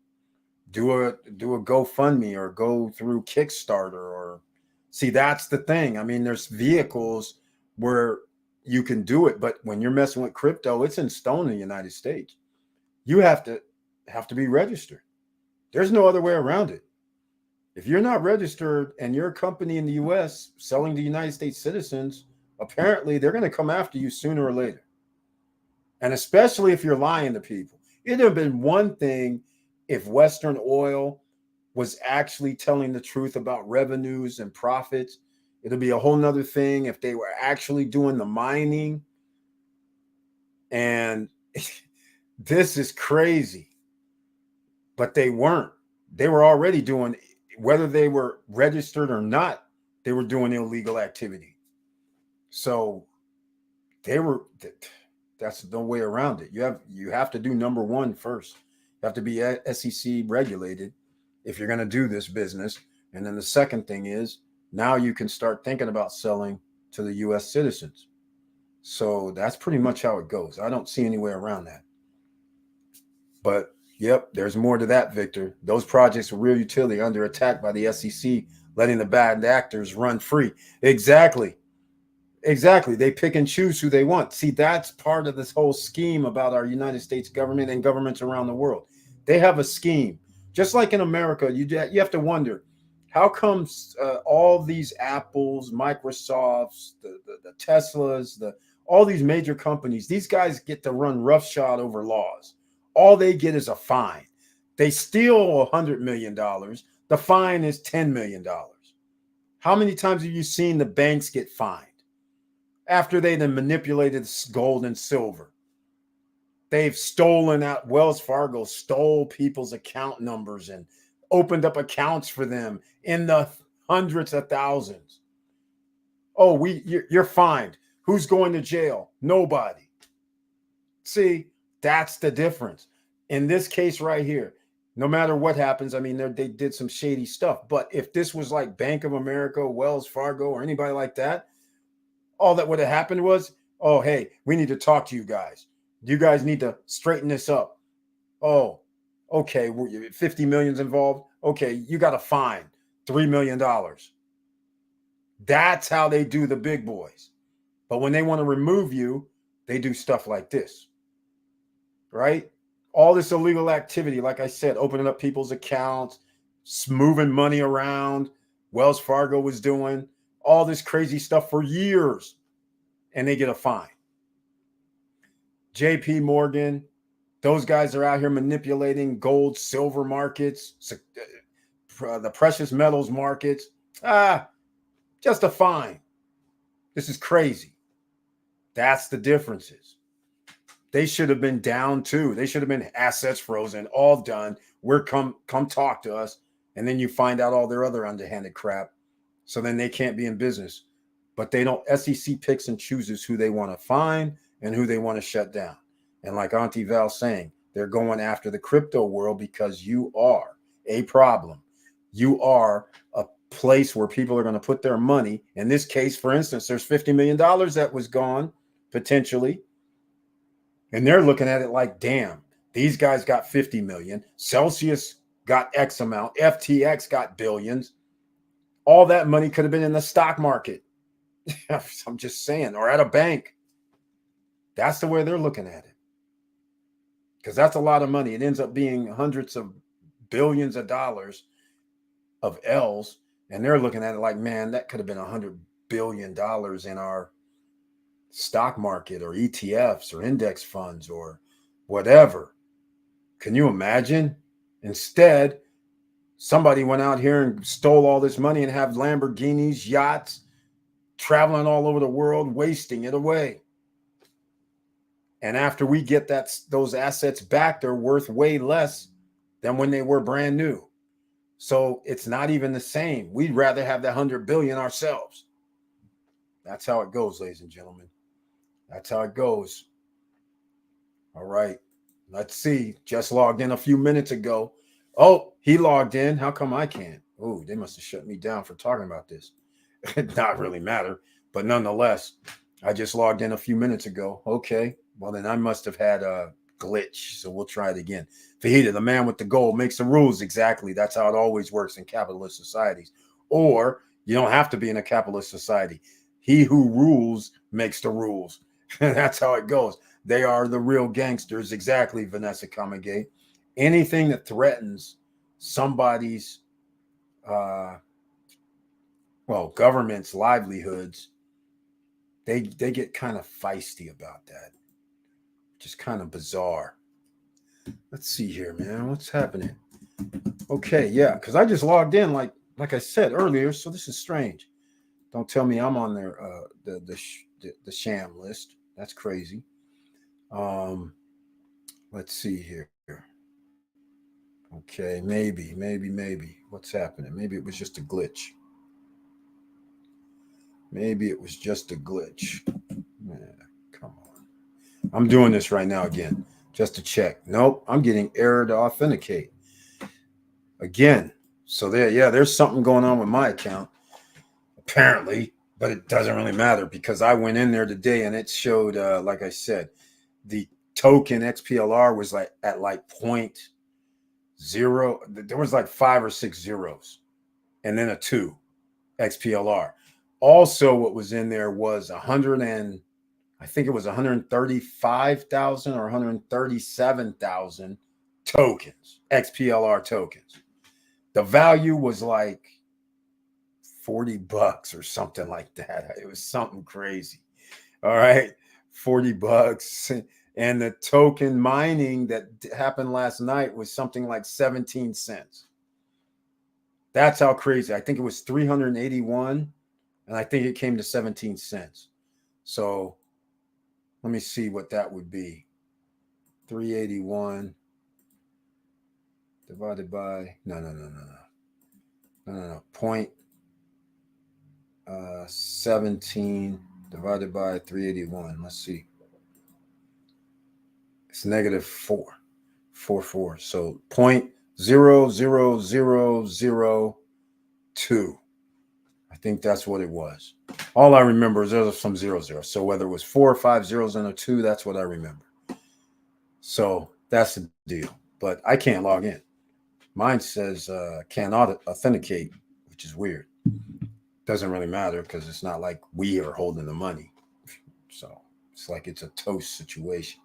do a GoFundMe or go through Kickstarter, or see, that's the thing. I mean, there's vehicles where you can do it, but when you're messing with crypto, it's in stone in the United States. You have to be registered. There's no other way around it. If you're not registered and you're a company in the US selling to United States citizens, apparently they're going to come after you sooner or later. And especially if you're lying to people. It'd have been one thing if Western Oil was actually telling the truth about revenues and profits. It'll be a whole nother thing if they were actually doing the mining. And this is crazy. But they weren't. They were already doing, whether they were registered or not, they were doing illegal activity. So that's no way around it. You have to do number one first. You have to be SEC regulated if you're going to do this business. And then the second thing is, now you can start thinking about selling to the US citizens. So that's pretty much how it goes. I don't see any way around that. But yep, there's more to that, Victor. Those projects were real utility under attack by the SEC, letting the bad actors run free. Exactly. They pick and choose who they want. See, that's part of this whole scheme about our United States government and governments around the world. They have a scheme. Just like in America, you have to wonder, how comes all these Apples, Microsofts, the Teslas, all these major companies, these guys get to run roughshod over laws. All they get is a fine. They steal $100 million. The fine is $10 million. How many times have you seen the banks get fined after they then manipulated gold and silver? They've stolen out. Wells Fargo stole people's account numbers and opened up accounts for them in the hundreds of thousands. Oh, you're fined. Who's going to jail? Nobody. See, that's the difference. In this case right here, no matter what happens, I mean, they did some shady stuff. But if this was like Bank of America, Wells Fargo, or anybody like that, all that would have happened was, oh, hey, we need to talk to you guys. You guys need to straighten this up. Oh, okay, 50 million's involved. Okay, you got a fine, $3 million. That's how they do the big boys. But when they want to remove you, they do stuff like this, right? All this illegal activity, like I said, opening up people's accounts, moving money around. Wells Fargo was doing all this crazy stuff for years, and they get a fine. JP Morgan, those guys are out here manipulating gold, silver markets, the precious metals markets. Just a fine. This is crazy. That's the differences. They should have been down too. They should have been assets frozen, all done. Come talk to us. And then you find out all their other underhanded crap. So then they can't be in business. But they don't. SEC picks and chooses who they want to fine and who they want to shut down. And like Auntie Val saying, they're going after the crypto world because you are a problem. You are a place where people are going to put their money. In this case, for instance, there's $50 million that was gone potentially. And they're looking at it like, damn, these guys got 50 million. Celsius got X amount. FTX got billions. All that money could have been in the stock market. I'm just saying, or at a bank. That's the way they're looking at it. Because that's a lot of money. It ends up being hundreds of billions of dollars of L's. And they're looking at it like, man, that could have been $100 billion in our stock market or ETFs or index funds or whatever. Can you imagine? Instead, somebody went out here and stole all this money and have Lamborghinis, yachts, traveling all over the world, wasting it away. And after we get those assets back, they're worth way less than when they were brand new. So it's not even the same. We'd rather have that 100 billion ourselves. That's how it goes, ladies and gentlemen. That's how it goes. All right. Let's see. Just logged in a few minutes ago. Oh, he logged in. How come I can't? Oh, they must have shut me down for talking about this. It not really matter. But nonetheless, I just logged in a few minutes ago. Okay. Well, then I must have had glitch. So we'll try it again. Fajita, the man with the gold, makes the rules. Exactly. That's how it always works in capitalist societies. Or you don't have to be in a capitalist society. He who rules makes the rules. That's how it goes. They are the real gangsters. Exactly, Vanessa Kamage. Anything that threatens somebody's, government's livelihoods, they get kind of feisty about that. Just kind of bizarre. Let's see here, man. What's happening? Okay, yeah, because I just logged in like I said earlier, so this is strange. Don't tell me I'm on their the sham list. That's crazy. Let's see here. Okay, maybe. What's happening? Maybe it was just a glitch. Man, come on. I'm doing this right now again, just to check. Nope, I'm getting error to authenticate. Again. So there's something going on with my account, apparently, but it doesn't really matter because I went in there today and it showed, like I said, the token XPLR was like at like 0.0. There was like 5 or 6 zeros and then a 2 XPLR. Also, what was in there was 135,000 or 137,000 tokens, XPLR tokens. The value was like $40 or something like that. It was something crazy. All right. $40. And the token mining that happened last night was something like 17 cents. That's how crazy. I think it was 381 and I think it came to 17 cents. So let me see what that would be. 381 divided by no. 17 divided by 381. Let's see. It's negative 4. So 0.00002. I think that's what it was. All I remember is there's some 00. So whether it was 4 or 5 zeros and a 2, that's what I remember. So that's the deal. But I can't log in. Mine says cannot authenticate, which is weird. Doesn't really matter because it's not like we are holding the money. So it's like it's a toast situation.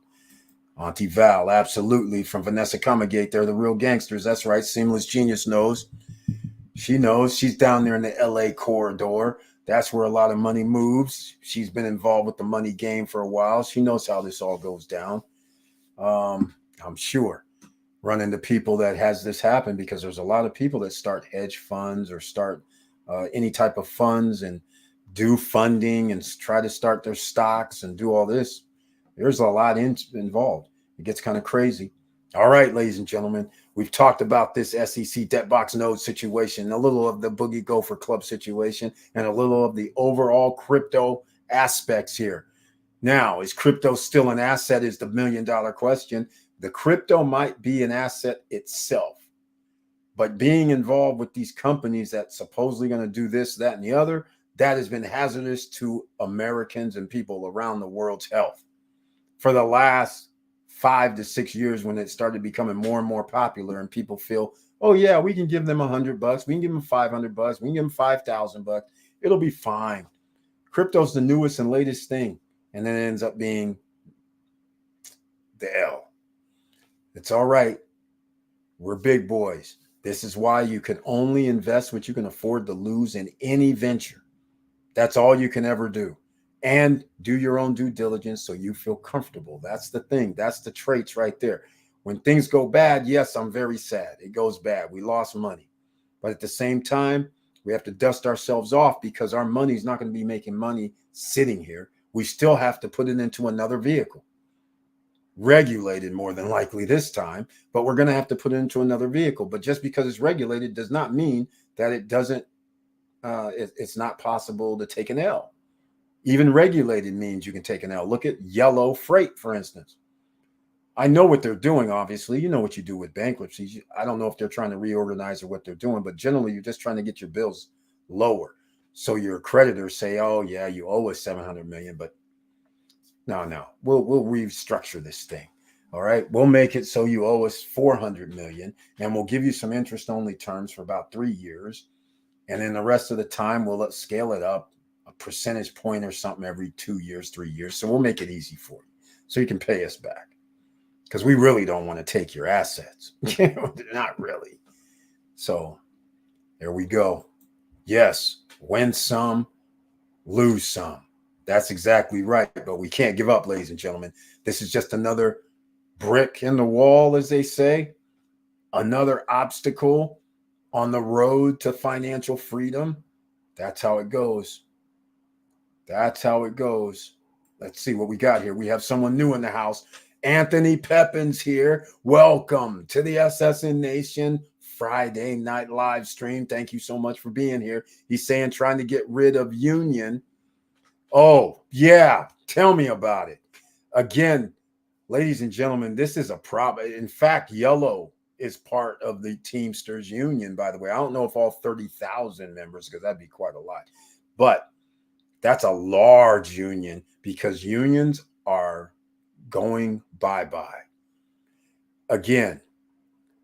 Auntie Val, absolutely. From Vanessa Comagate, they're the real gangsters. That's right. Seamless Genius knows. She knows. She's down there in the LA corridor. That's where a lot of money moves. She's been involved with the money game for a while. She knows how this all goes down. I'm sure. Run into people that has this happen because there's a lot of people that start hedge funds or start any type of funds and do funding and try to start their stocks and do all this. There's a lot involved. It gets kind of crazy. All right, ladies and gentlemen, we've talked about this SEC debt box node situation, a little of the Boogie Gopher Club situation, and a little of the overall crypto aspects here. Now, is crypto still an asset is the $1 million question. The crypto might be an asset itself, but being involved with these companies that supposedly going to do this, that, and the other, that has been hazardous to Americans and people around the world's health for the last 5 to 6 years when it started becoming more and more popular and people feel, oh yeah, we can give them $100. We can give them $500. We can give them $5,000. It'll be fine. Crypto's the newest and latest thing. And then it ends up being the L. It's all right. We're big boys. This is why you can only invest what you can afford to lose in any venture. That's all you can ever do. And do your own due diligence so you feel comfortable. That's the thing. That's the traits right there. When things go bad, yes, I'm very sad. It goes bad. We lost money. But at the same time, we have to dust ourselves off because our money is not going to be making money sitting here. We still have to put it into another vehicle. Regulated more than likely this time, but we're going to have to put it into another vehicle. But just because it's regulated does not mean that it doesn't, it's not possible to take an L. Even regulated means you can take an L. Look at Yellow Freight, for instance. I know what they're doing, obviously. You know what you do with bankruptcies. I don't know if they're trying to reorganize or what they're doing, but generally you're just trying to get your bills lower. So your creditors say, oh, yeah, you owe us $700 million, but no, we'll restructure this thing. All right, we'll make it so you owe us 400 million, and we'll give you some interest-only terms for about 3 years, and then the rest of the time we'll scale it up a percentage point or something every 2 years, 3 years. So we'll make it easy for you, so you can pay us back, because we really don't want to take your assets. Not really. So there we go. Yes, win some, lose some. That's exactly right. But we can't give up, ladies and gentlemen. This is just another brick in the wall, as they say, another obstacle on the road to financial freedom. That's how it goes. That's how it goes. Let's see what we got here. We have someone new in the house. Anthony Pepin's here. Welcome to the SSN Nation Friday night live stream. Thank you so much for being here. He's saying trying to get rid of union. Oh, yeah. Tell me about it. Again, ladies and gentlemen, this is a problem. In fact, yellow is part of the Teamsters Union, by the way. I don't know if all 30,000 members, because that'd be quite a lot. But that's a large union, because unions are going bye-bye. Again,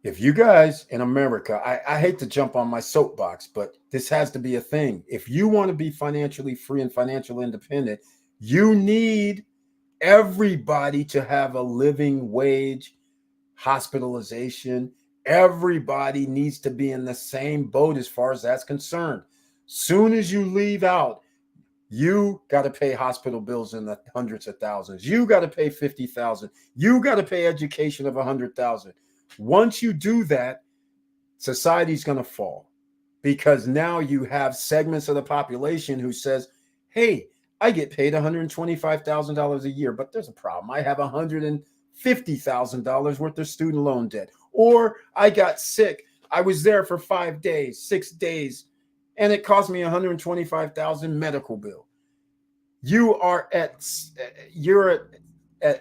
if you guys in America, I hate to jump on my soapbox, but this has to be a thing. If you want to be financially free and financially independent, you need everybody to have a living wage, hospitalization. Everybody needs to be in the same boat as far as that's concerned. Soon as you leave out, you got to pay hospital bills in the hundreds of thousands. You got to pay 50,000. You got to pay education of 100,000. Once you do that, society's going to fall, because now you have segments of the population who says, hey, I get paid $125,000 a year, but there's a problem. I have $150,000 worth of student loan debt, or I got sick. I was there for 5 days, 6 days, and it cost me $125,000 medical bill. You're at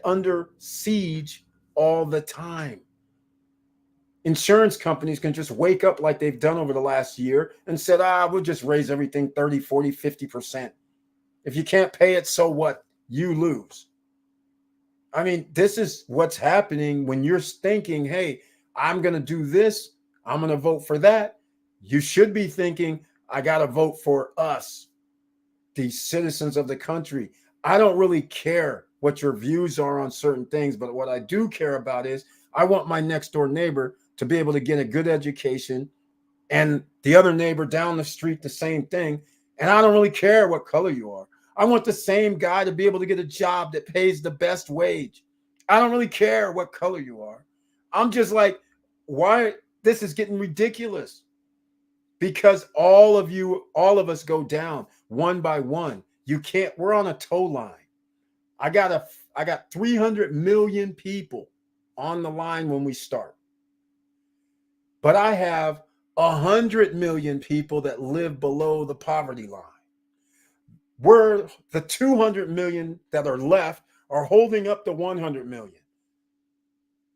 under siege all the time. Insurance companies can just wake up like they've done over the last year and said, we'll just raise everything 30, 40, 50%. If you can't pay it, so what? You lose. I mean, this is what's happening when you're thinking, hey, I'm going to do this. I'm going to vote for that. You should be thinking, I got to vote for us, the citizens of the country. I don't really care what your views are on certain things, but what I do care about is I want my next door neighbor to be able to get a good education, and the other neighbor down the street, the same thing. And I don't really care what color you are. I want the same guy to be able to get a job that pays the best wage. I don't really care what color you are. I'm just like, why? This is getting ridiculous, because all of us go down one by one. You can't, we're on a tow line. I got 300 million people on the line when we start. But I have 100 million people that live below the poverty line. We're the 200 million that are left are holding up the 100 million.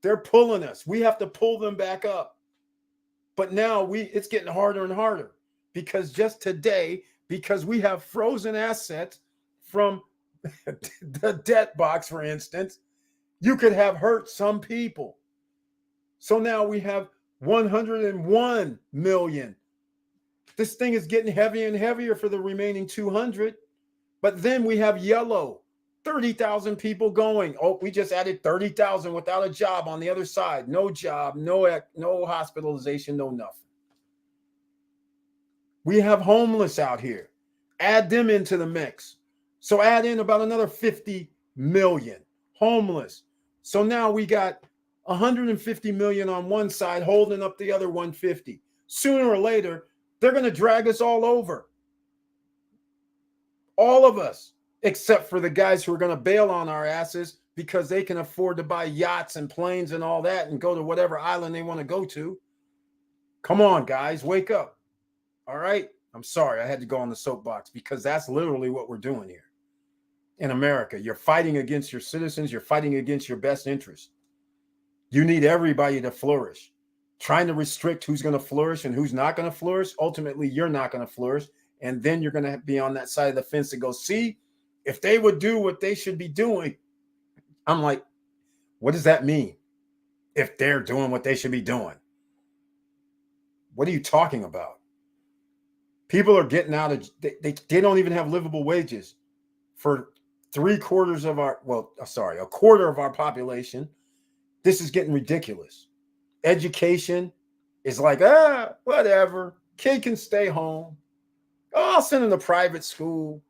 They're pulling us. We have to pull them back up. But now it's getting harder and harder, because just today, because we have frozen assets from the debt box, for instance, you could have hurt some people. So now we have 101 million. This thing is getting heavier and heavier for the remaining 200. But then we have yellow, 30,000 people going. Oh, we just added 30,000 without a job on the other side. No job, no hospitalization, no nothing. We have homeless out here. Add them into the mix. So add in about another 50 million homeless. So now we got 150 million on one side holding up the other 150. Sooner or later, they're going to drag us all over. All of us, except for the guys who are going to bail on our asses because they can afford to buy yachts and planes and all that and go to whatever island they want to go to. Come on, guys, wake up. All right? I'm sorry, I had to go on the soapbox, because that's literally what we're doing here in America. You're fighting against your citizens. You're fighting against your best interest. You need everybody to flourish. Trying to restrict who's going to flourish and who's not going to flourish, ultimately, you're not going to flourish. And then you're going to be on that side of the fence and go, see, if they would do what they should be doing. I'm like, What does that mean if they're doing what they should be doing? What are you talking about? People are getting out of, they don't even have livable wages for three-quarters of our, well, sorry, a quarter of our population. This is getting ridiculous. Education is like, whatever. Kid can stay home. Oh, I'll send him to private school.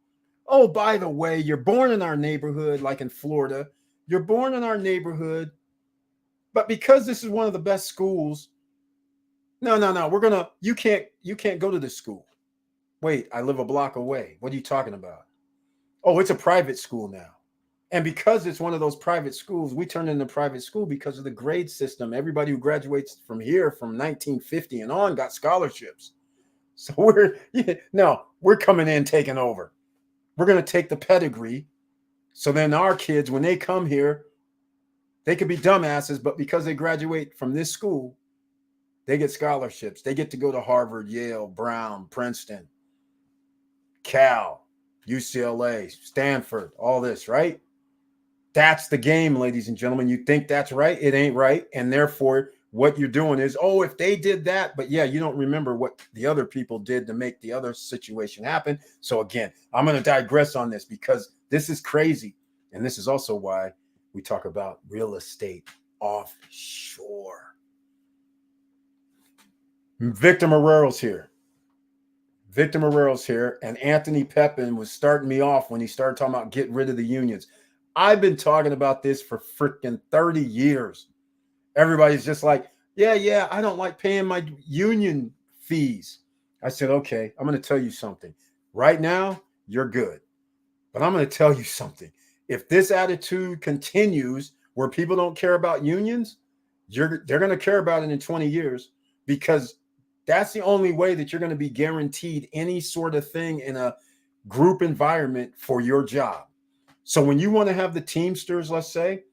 Oh, by the way, you're born in our neighborhood, like in Florida. You're born in our neighborhood. But because this is one of the best schools, no, you can't go to this school. Wait, I live a block away. What are you talking about? Oh, it's a private school now. And because it's one of those private schools, we turn it into private school because of the grade system. Everybody who graduates from here from 1950 and on got scholarships. So we're coming in taking over. We're going to take the pedigree. So then our kids, when they come here, they could be dumbasses, but because they graduate from this school, they get scholarships. They get to go to Harvard, Yale, Brown, Princeton, Cal, UCLA, Stanford, all this, right? That's the game, ladies and gentlemen. You think that's right? It ain't right. And therefore, what you're doing is, oh, if they did that, but yeah, you don't remember what the other people did to make the other situation happen. So again, I'm going to digress on this because this is crazy. And this is also why we talk about real estate offshore. Victor Marrero's here. And Anthony Pepin was starting me off when he started talking about get rid of the unions. I've been talking about this for freaking 30 years. Everybody's just like, yeah, I don't like paying my union fees. I said, okay, I'm going to tell you something. Right now, you're good. But I'm going to tell you something. If this attitude continues where people don't care about unions, they're going to care about it in 20 years because that's the only way that you're going to be guaranteed any sort of thing in a group environment for your job. So when you want to have the Teamsters, let's say,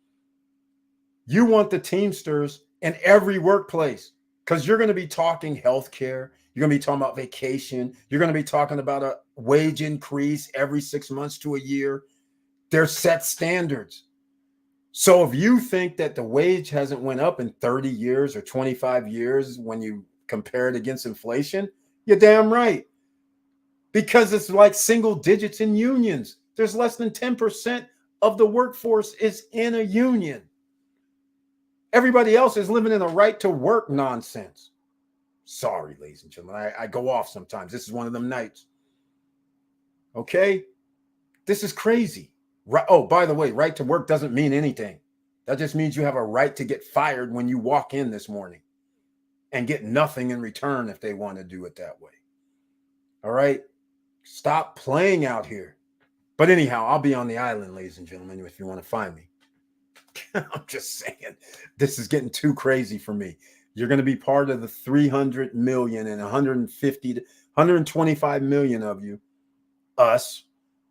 you want the Teamsters in every workplace because you're going to be talking healthcare. You're going to be talking about vacation. You're going to be talking about a wage increase every 6 months to a year. There's set standards. So if you think that the wage hasn't went up in 30 years or 25 years when you compare it against inflation, you're damn right. Because it's like single digits in unions. There's less than 10% of the workforce is in a union. Everybody else is living in a right to work nonsense. Sorry, ladies and gentlemen. I go off sometimes. This is one of them nights. Okay? This is crazy. Oh, by the way, right to work doesn't mean anything. That just means you have a right to get fired when you walk in this morning and get nothing in return if they want to do it that way. All right? Stop playing out here. But anyhow, I'll be on the island, ladies and gentlemen, if you want to find me. I'm just saying, this is getting too crazy for me. You're going to be part of the 300 million and 150 to 125 million of you, us,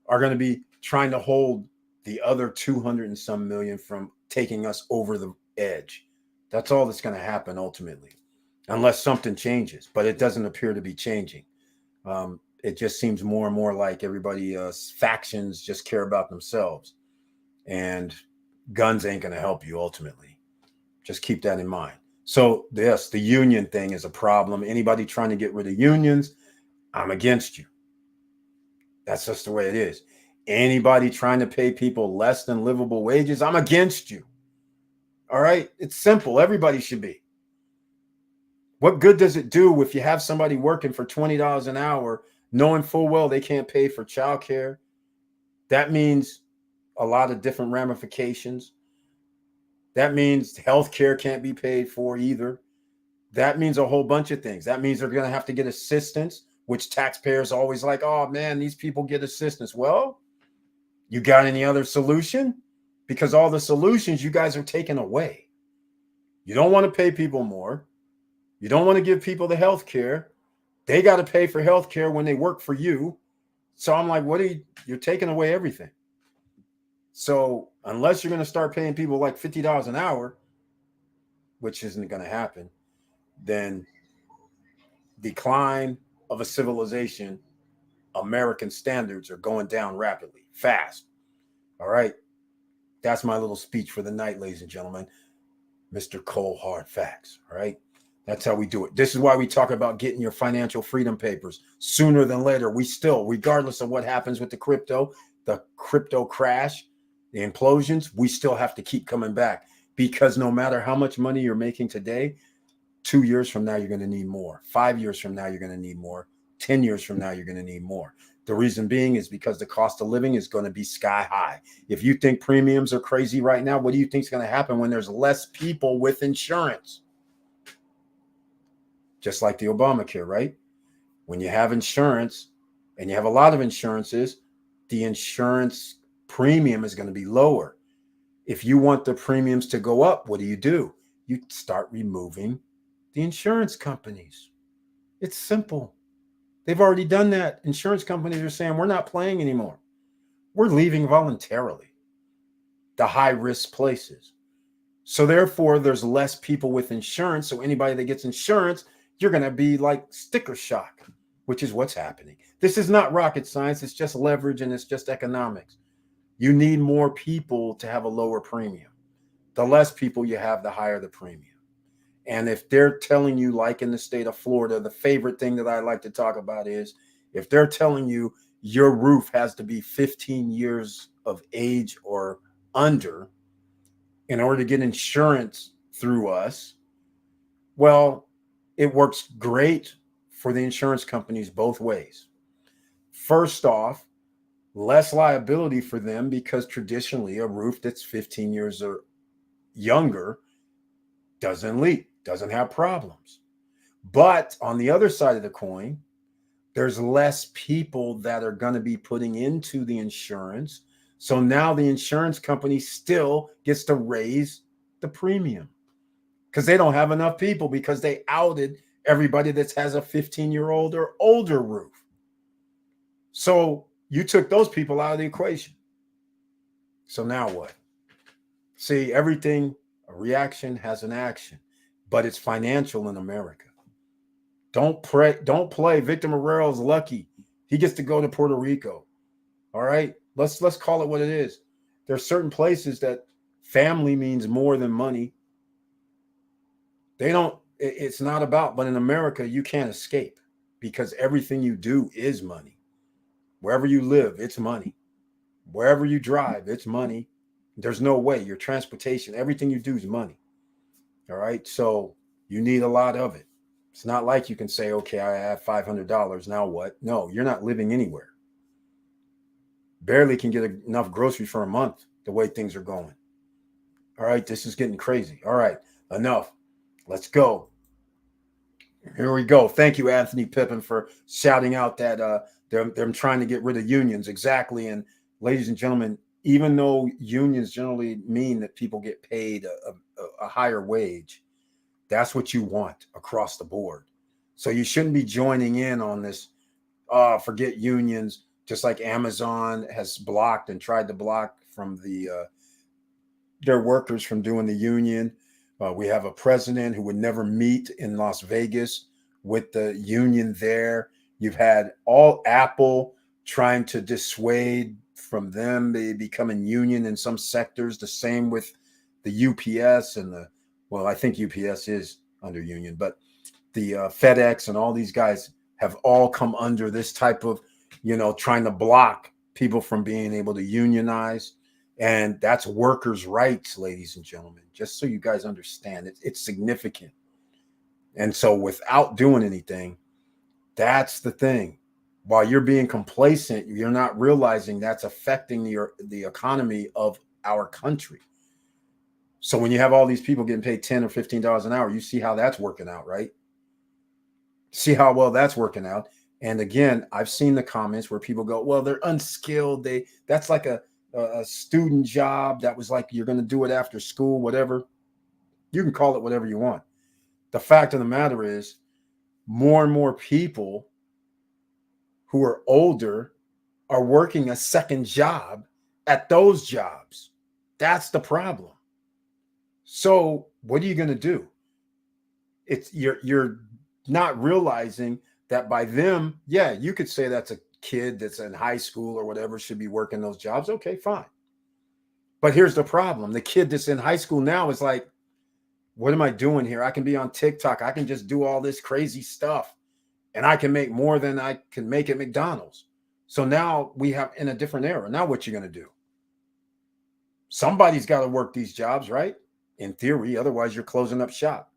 are going to be trying to hold the other 200 and some million from taking us over the edge. That's all that's going to happen ultimately, unless something changes. But it doesn't appear to be changing. It just seems more and more like everybody, factions just care about themselves. And guns ain't going to help you ultimately. Just keep that in mind. So yes, the union thing is a problem. Anybody trying to get rid of unions, I'm against you. That's just the way it is. Anybody trying to pay people less than livable wages, I'm against you. All right? It's simple. Everybody should be. What good does it do if you have somebody working for $20 an hour, knowing full well they can't pay for childcare? That means a lot of different ramifications. That means healthcare can't be paid for either. That means a whole bunch of things. That means they're going to have to get assistance, which taxpayers are always like, oh man, these people get assistance. Well, you got any other solution? Because all the solutions you guys are taking away. You don't want to pay people more. You don't want to give people the health care. They got to pay for health care when they work for you. So I'm like, you're taking away everything. So unless you're going to start paying people like $50 an hour, which isn't going to happen, then decline of a civilization, American standards are going down rapidly, fast. All right. That's my little speech for the night, ladies and gentlemen. Mr. Cole Hard Facts. All right. That's how we do it. This is why we talk about getting your financial freedom papers sooner than later. We still, regardless of what happens with the crypto crash, the implosions, we still have to keep coming back, because no matter how much money you're making today, 2 years from now, you're going to need more. 5 years from now, you're going to need more. 10 years from now, you're going to need more. The reason being is because the cost of living is going to be sky high. If you think premiums are crazy right now, what do you think is going to happen when there's less people with insurance? Just like the Obamacare, right? When you have insurance and you have a lot of insurances, the insurance premium is going to be lower. If you want the premiums to go up, what do? You start removing the insurance companies. It's simple. They've already done that. Insurance companies are saying, we're not playing anymore. We're leaving voluntarily the high-risk places. So therefore, there's less people with insurance. So anybody that gets insurance, you're going to be like sticker shock, which is what's happening. This is not rocket science. It's just leverage, and it's just economics. You need more people to have a lower premium. The less people you have, the higher the premium. And if they're telling you, like in the state of Florida, the favorite thing that I like to talk about is if they're telling you your roof has to be 15 years of age or under in order to get insurance through us, well, it works great for the insurance companies both ways. First off, less liability for them, because traditionally a roof that's 15 years or younger doesn't leak, doesn't have problems. But on the other side of the coin, there's less people that are going to be putting into the insurance. So now the insurance company still gets to raise the premium because they don't have enough people, because they outed everybody that has a 15-year-old or older roof. So you took those people out of the equation. So now what? See, everything, a reaction has an action, but it's financial in America. Don't play. Victor Morel's lucky. He gets to go to Puerto Rico. All right. Let's call it what it is. There are certain places that family means more than money. It's not about, but in America, you can't escape, because everything you do is money. Wherever you live, it's money. Wherever you drive, it's money. There's no way. Your transportation, everything you do is money. All right. So you need a lot of it. It's not like you can say, okay, I have $500. Now what? No, you're not living anywhere. Barely can get enough groceries for a month the way things are going. All right. This is getting crazy. All right. Enough. Let's go. Here we go. Thank you, Anthony Pippin, for shouting out that they're trying to get rid of unions. Exactly. And ladies and gentlemen, even though unions generally mean that people get paid a higher wage, that's what you want across the board. So you shouldn't be joining in on this, forget unions, just like Amazon has blocked and tried to block from their workers from doing the union. We have a president who would never meet in Las Vegas with the union there. You've had all Apple trying to dissuade from them becoming union in some sectors. The same with the UPS and I think UPS is under union, but the FedEx and all these guys have all come under this type of, trying to block people from being able to unionize. And that's workers' rights, ladies and gentlemen, just so you guys understand. It's significant. And so without doing anything, that's the thing. While you're being complacent, you're not realizing that's affecting the economy of our country. So when you have all these people getting paid $10 or $15 an hour, you see how that's working out, right? See how well that's working out. And again, I've seen the comments where people go, well, they're unskilled. That's like a student job. That was like, you're going to do it after school, whatever. You can call it whatever you want. The fact of the matter is, more and more people who are older are working a second job at those jobs. That's the problem. So what are you going to do? You're not realizing that by them, yeah, you could say that's a kid that's in high school or whatever should be working those jobs. Okay, fine. But here's the problem. The kid that's in high school now is like, what am I doing here? I can be on TikTok. I can just do all this crazy stuff and I can make more than I can make at McDonald's. So now we have in a different era. Now what you going to do? Somebody's got to work these jobs, right? In theory, otherwise you're closing up shop.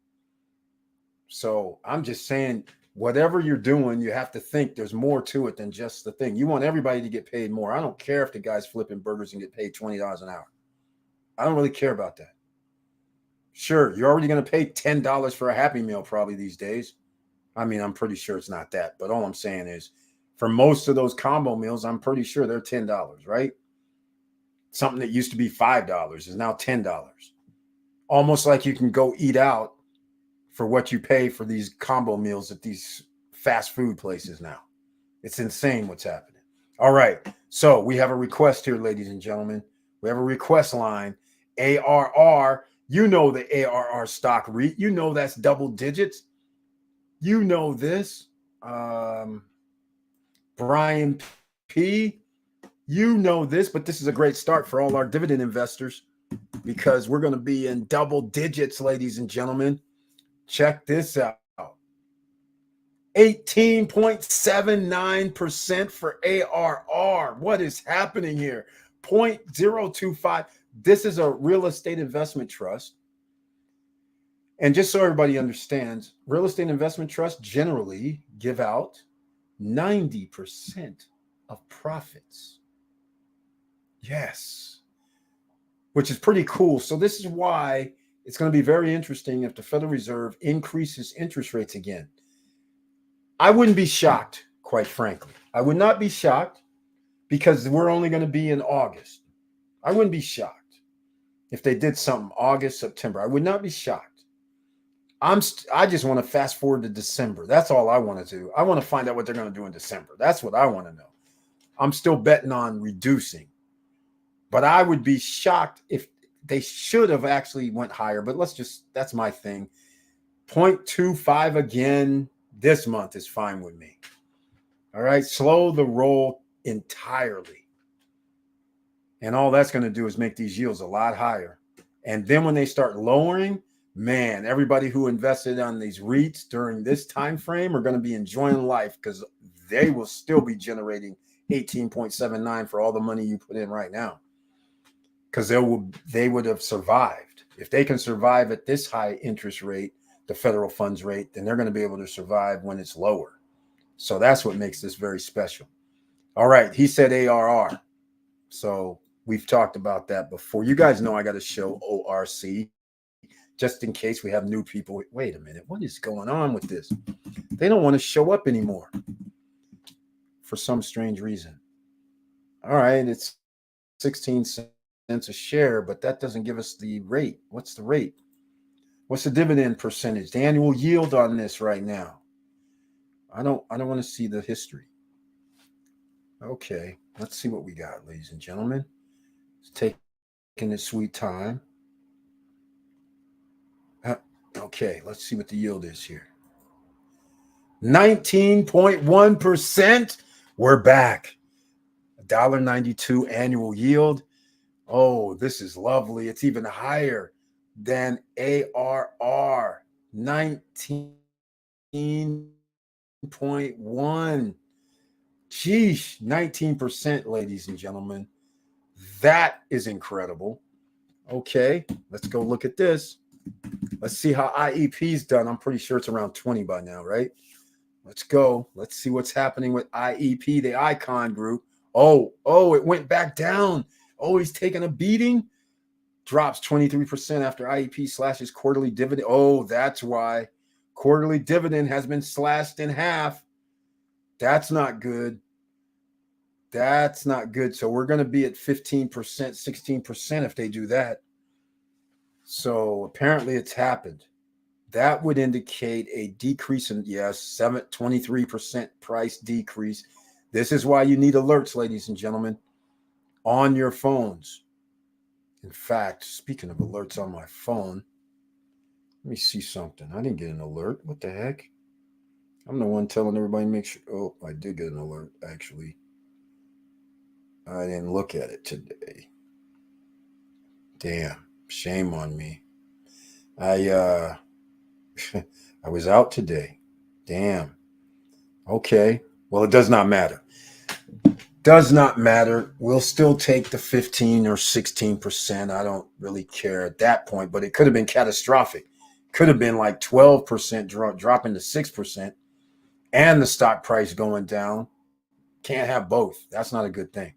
So I'm just saying, whatever you're doing, you have to think there's more to it than just the thing. You want everybody to get paid more. I don't care if the guy's flipping burgers and get paid $20 an hour. I don't really care about that. Sure, you're already going to pay $10 for a Happy Meal probably these days. I mean, I'm pretty sure it's not that. But all I'm saying is, for most of those combo meals, I'm pretty sure they're $10, right? Something that used to be $5 is now $10. Almost like you can go eat out for what you pay for these combo meals at these fast food places now. It's insane what's happening. All right. So we have a request here, ladies and gentlemen. We have a request line. ARR. You know the ARR stock REIT. You know that's double digits. You know this. Brian P. You know this, but this is a great start for all our dividend investors because we're going to be in double digits, ladies and gentlemen. Check this out. 18.79% for ARR. What is happening here? 0.025. This is a real estate investment trust. And just so everybody understands, real estate investment trusts generally give out 90% of profits. Yes, which is pretty cool. So this is why it's going to be very interesting if the Federal Reserve increases interest rates again. I wouldn't be shocked, quite frankly. I would not be shocked because we're only going to be in August. I wouldn't be shocked if they did something August, September. I would not be shocked. I just want to fast forward to December. That's all I want to do. I want to find out what they're going to do in December. That's what I want to know. I'm still betting on reducing. But I would be shocked if they should have actually went higher. But that's my thing. 0.25 again this month is fine with me. All right. Slow the roll entirely. And all that's going to do is make these yields a lot higher. And then when they start lowering, man, everybody who invested on these REITs during this time frame are going to be enjoying life because they will still be generating 18.79 for all the money you put in right now. Because they would have survived. If they can survive at this high interest rate, the federal funds rate, then they're going to be able to survive when it's lower. So that's what makes this very special. All right. He said ARR. So we've talked about that before. You guys know I got to show ORC just in case we have new people. Wait a minute. What is going on with this? They don't want to show up anymore for some strange reason. All right. It's 16 cents a share, but that doesn't give us the rate. What's the rate? What's the dividend percentage? The annual yield on this right now? I don't want to see the history. Okay, let's see what we got, ladies and gentlemen. It's taking its sweet time. Okay, let's see what the yield is here. 19.1%. We're back. $1.92 annual yield. Oh, this is lovely. It's even higher than ARR. 19.1. Geesh, 19%, ladies and gentlemen. That is incredible. Okay, let's go look at this. Let's see how IEP's done. I'm pretty sure it's around 20 by now, right? Let's go. Let's see what's happening with IEP, the Icon Group. Oh, it went back down. Oh, he's taking a beating. Drops 23% after IEP slashes quarterly dividend. Oh, that's why. Quarterly dividend has been slashed in half. That's not good. That's not good. So we're going to be at 15%, 16% if they do that. So apparently it's happened. That would indicate a decrease in, 23% price decrease. This is why you need alerts, ladies and gentlemen, on your phones. In fact, speaking of alerts on my phone, let me see something. I didn't get an alert. What the heck? I'm the one telling everybody make sure. Oh, I did get an alert, actually. I didn't look at it today. Damn, shame on me. I I was out today. Damn. Okay. Well, it does not matter. Does not matter. We'll still take the 15 or 16%. I don't really care at that point, but it could have been catastrophic. Could have been like 12% dropping to 6% and the stock price going down. Can't have both. That's not a good thing.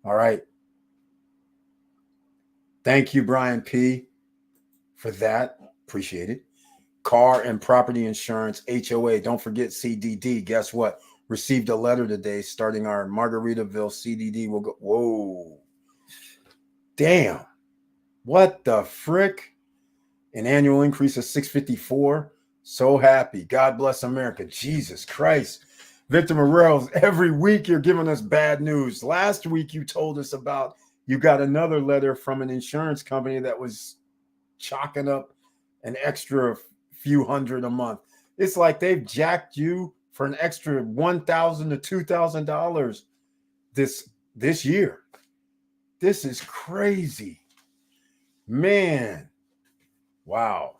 All right. Thank you, Brian P., for that. Appreciate it. Car and property insurance, HOA. Don't forget CDD. Guess what? Received a letter today starting our Margaritaville CDD. We'll go. Whoa. Damn. What the frick? An annual increase of 654. So happy. God bless America. Jesus Christ. Victor Morales, every week you're giving us bad news. Last week you told us about you got another letter from an insurance company that was chalking up an extra few hundred a month. It's like they've jacked you for an extra $1,000 to $2,000 this year. This is crazy, man. Wow.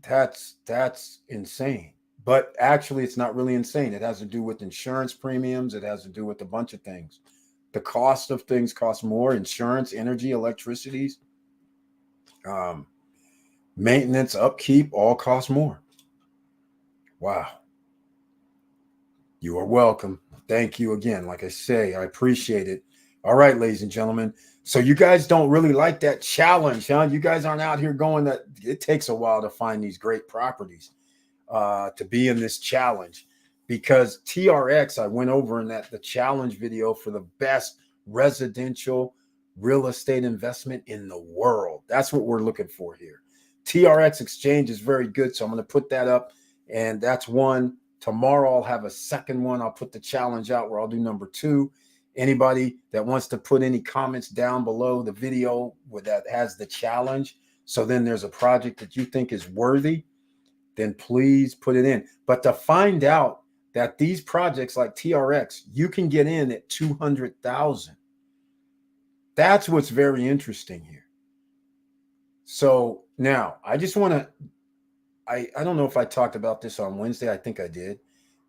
That's insane. But actually, it's not really insane. It has to do with insurance premiums. It has to do with a bunch of things. The cost of things costs more. Insurance, energy, electricities, maintenance, upkeep, all cost more. Wow. You are welcome. Thank you again. Like I say, I appreciate it. All right, ladies and gentlemen. So you guys don't really like that challenge, huh? You guys aren't out here going that it takes a while to find these great properties to be in this challenge, because TRX, I went over in the challenge video for the best residential real estate investment in the world. That's what we're looking for here. TRX Exchange is very good. So I'm going to put that up, and that's one. Tomorrow I'll have a second one. I'll put the challenge out where I'll do number 2. Anybody that wants to put any comments down below the video that has the challenge, so then there's a project that you think is worthy, then please put it in. But to find out that these projects like TRX, you can get in at 200,000. That's what's very interesting here. So now I just want to, I don't know if I talked about this on Wednesday. I think I did,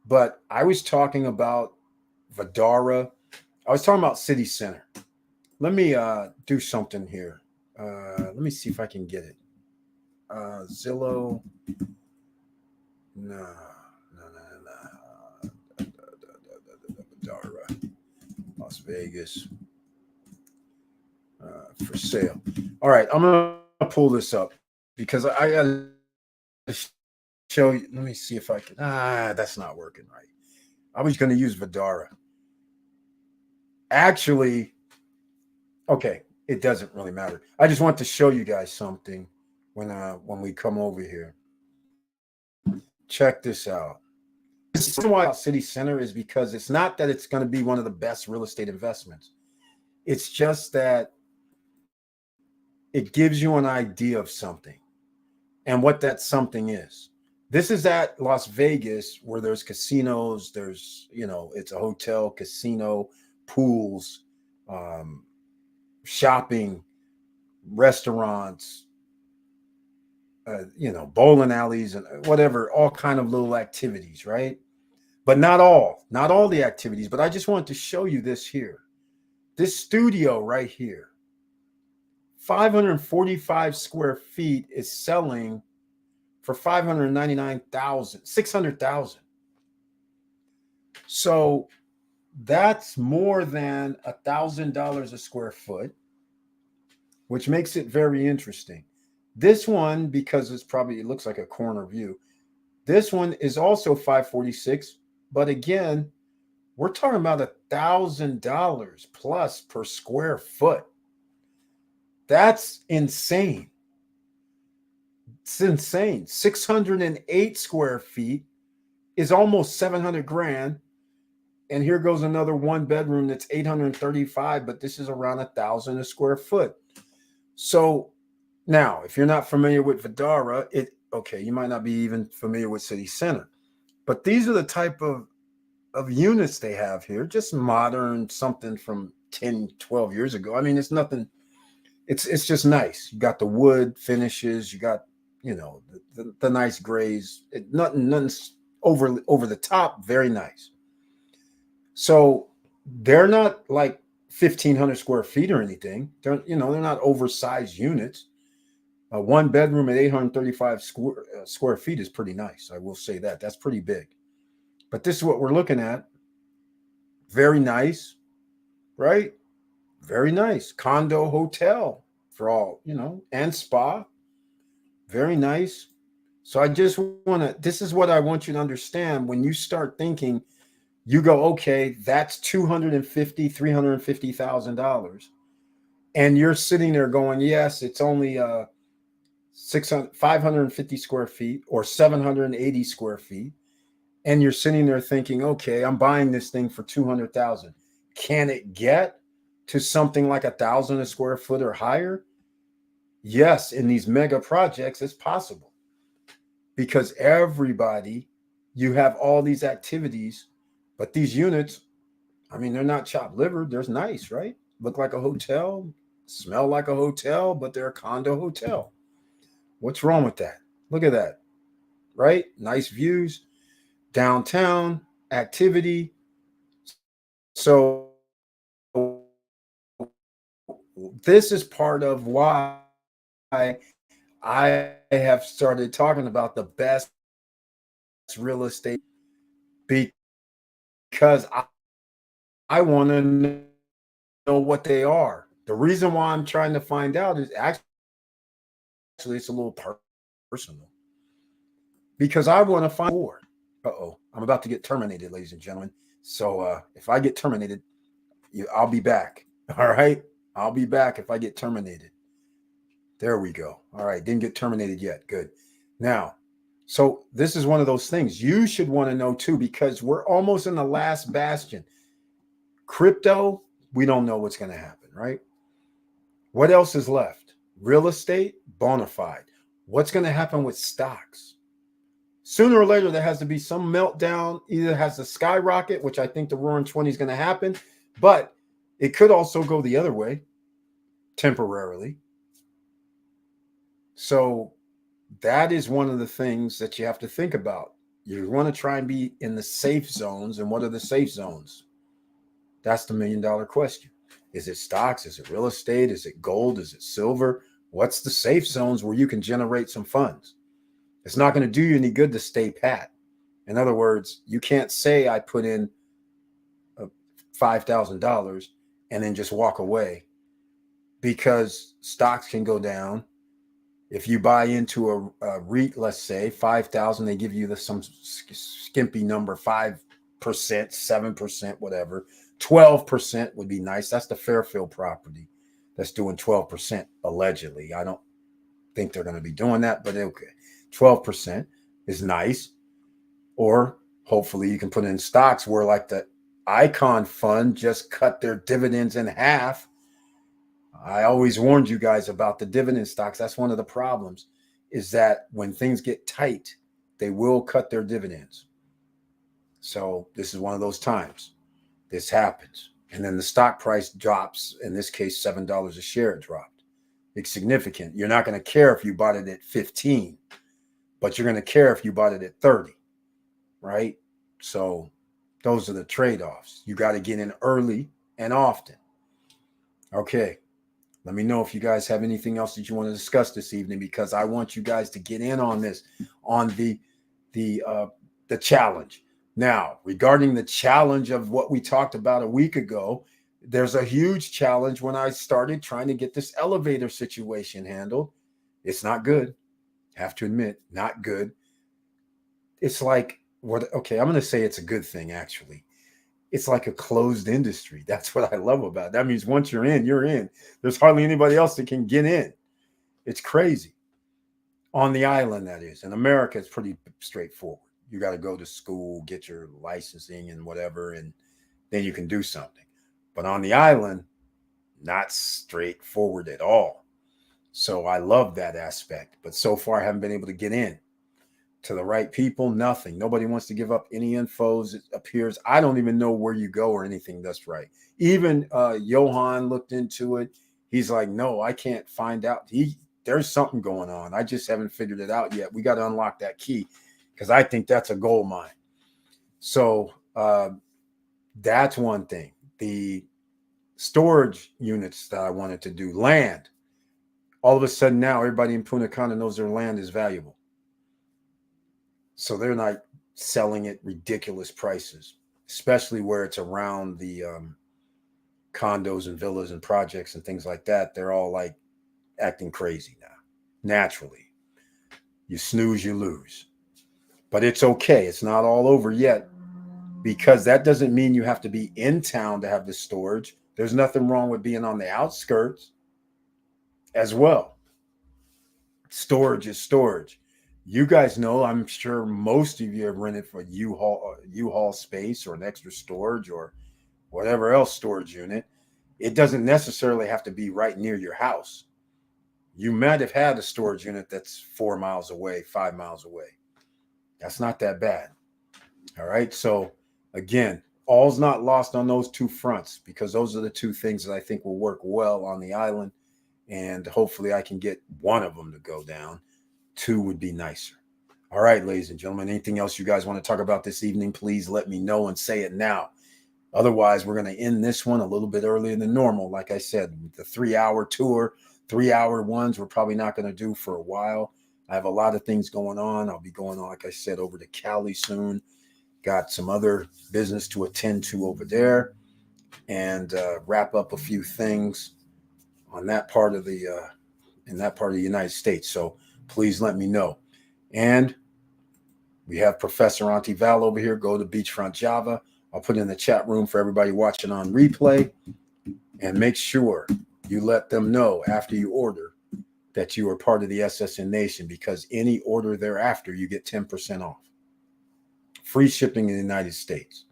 but I was talking about Vdara. I was talking about City Center. Let me do something here. Let me see if I can get it. Zillow. No. Vdara. Las Vegas. For sale. All right. I'm going to pull this up because I got to show you. Let me see if I can. That's not working right. I was going to use Vdara. Actually, okay, it doesn't really matter. I just want to show you guys something when we come over here. Check this out. The reason why City Center is because it's not that it's going to be one of the best real estate investments. It's just that it gives you an idea of something and what that something is. This is at Las Vegas, where there's casinos, there's, it's a hotel, casino, pools, shopping, restaurants, bowling alleys and whatever, all kind of little activities, right? But not all the activities. But I just wanted to show you this here. This studio right here, 545 square feet, is selling for $600,000. So that's more than $1,000 a square foot, which makes it very interesting. This one, because it looks like a corner view. This one is also 546, but again, we're talking about $1,000 plus per square foot. That's insane. It's insane. 608 square feet is almost 700 grand. And here goes another one bedroom that's 835, but this is around 1,000 a square foot. So now, if you're not familiar with Vdara, you might not be even familiar with City Center, but these are the type of of units they have here, just modern, something from 10, 12 years ago. I mean, it's nothing, it's just nice. You got the wood finishes, you got, you know, the nice grays. Nothing's over the top, very nice. So they're not like 1,500 square feet or anything. They're not oversized units. A one bedroom at 835 square feet is pretty nice. I will say that. That's pretty big. But this is what we're looking at. Very nice, right? Very nice. Condo hotel for all, and spa. Very nice. So I just this is what I want you to understand. When you start thinking, you go, okay, that's $250,000, $350,000. And you're sitting there going, yes, it's only 550 square feet or 780 square feet. And you're sitting there thinking, okay, I'm buying this thing for 200,000. Can it get to something like 1,000 a square foot or higher? Yes, in these mega projects, it's possible because you have all these activities, but these units, I mean, they're not chopped liver. They're nice, right? Look like a hotel, smell like a hotel, but they're a condo hotel. What's wrong with that? Look at that, right? Nice views, downtown, activity. So this is part of why I have started talking about the best real estate because I want to know what they are. The reason why I'm trying to find out is actually it's a little personal because I want to find more. Uh-oh, I'm about to get terminated, ladies and gentlemen. So if I get terminated, I'll be back. All right, I'll be back if I get terminated. There we go. All right, didn't get terminated yet. Good. Now, so this is one of those things you should want to know too, because we're almost in the last bastion. Crypto, we don't know what's going to happen, right? What else is left? Real estate, bona fide. What's going to happen with stocks? Sooner or later, there has to be some meltdown. Either has to skyrocket, which I think the roaring 20 is going to happen, but it could also go the other way temporarily. So that is one of the things that you have to think about. You want to try and be in the safe zones. And what are the safe zones? That's the $1 million question. Is it stocks? Is it real estate? Is it gold? Is it silver? What's the safe zones where you can generate some funds? It's not going to do you any good to stay pat. In other words, you can't say I put in $5,000 and then just walk away, because stocks can go down. If you buy into a REIT, let's say 5,000, they give you some skimpy number, 5%, 7%, whatever. 12% would be nice. That's the Fairfield property that's doing 12% allegedly. I don't think they're going to be doing that, but okay. 12% is nice. Or hopefully you can put in stocks where, like the Icon Fund just cut their dividends in half. I always warned you guys about the dividend stocks. That's one of the problems, is that when things get tight, they will cut their dividends. So this is one of those times. This happens. And then the stock price drops. In this case, $7 a share dropped. It's significant. You're not going to care if you bought it at 15, but you're going to care if you bought it at 30, right? So those are the trade-offs. You got to get in early and often. Okay. Let me know if you guys have anything else that you want to discuss this evening, because I want you guys to get in on this, on the challenge. Now, regarding the challenge of what we talked about a week ago, there's a huge challenge when I started trying to get this elevator situation handled. It's not good. Have to admit, not good. It's like, okay, I'm going to say it's a good thing, actually. It's like a closed industry. That's what I love about it. That means once you're in, you're in. There's hardly anybody else that can get in. It's crazy. On the island, that is. In America, it's pretty straightforward. You got to go to school, get your licensing and whatever, and then you can do something. But on the island, not straightforward at all. So I love that aspect. But so far, I haven't been able to get in. to the right people, nothing. Nobody wants to give up any infos. It appears I don't even know where you go or anything that's right. Even Johan looked into it. He's like, no, I can't find out. There's something going on. I just haven't figured it out yet. We got to unlock that key because I think that's a gold mine. So that's one thing. The storage units that I wanted to do, land. All of a sudden now, everybody in Punta Cana knows their land is valuable. So they're not selling at ridiculous prices, especially where it's around the condos and villas and projects and things like that. They're all like acting crazy now. Naturally, you snooze, you lose. But it's okay. It's not all over yet, because that doesn't mean you have to be in town to have the storage. There's nothing wrong with being on the outskirts as well. Storage is storage. You guys know, I'm sure most of you have rented for U-Haul space or an extra storage or whatever else storage unit. It doesn't necessarily have to be right near your house. You might have had a storage unit that's 4 miles away, 5 miles away. That's not that bad. All right. So again, all's not lost on those two fronts, because those are the two things that I think will work well on the island. And hopefully I can get one of them to go down. Two would be nicer. All right, ladies and gentlemen, anything else you guys want to talk about this evening, please let me know and say it now. Otherwise, we're going to end this one a little bit earlier than normal. Like I said, the 3-hour tour, 3-hour ones, we're probably not going to do for a while. I have a lot of things going on. I'll be going on, like I said, over to Cali soon. Got some other business to attend to over there, and wrap up a few things on that part of the in that part of the United States. So please let me know. And we have Professor Antival over here. Go to Beachfront Java. I'll put in the chat room for everybody watching on replay. And make sure you let them know after you order that you are part of the SSN Nation, because any order thereafter, you get 10% off. Free shipping in the United States.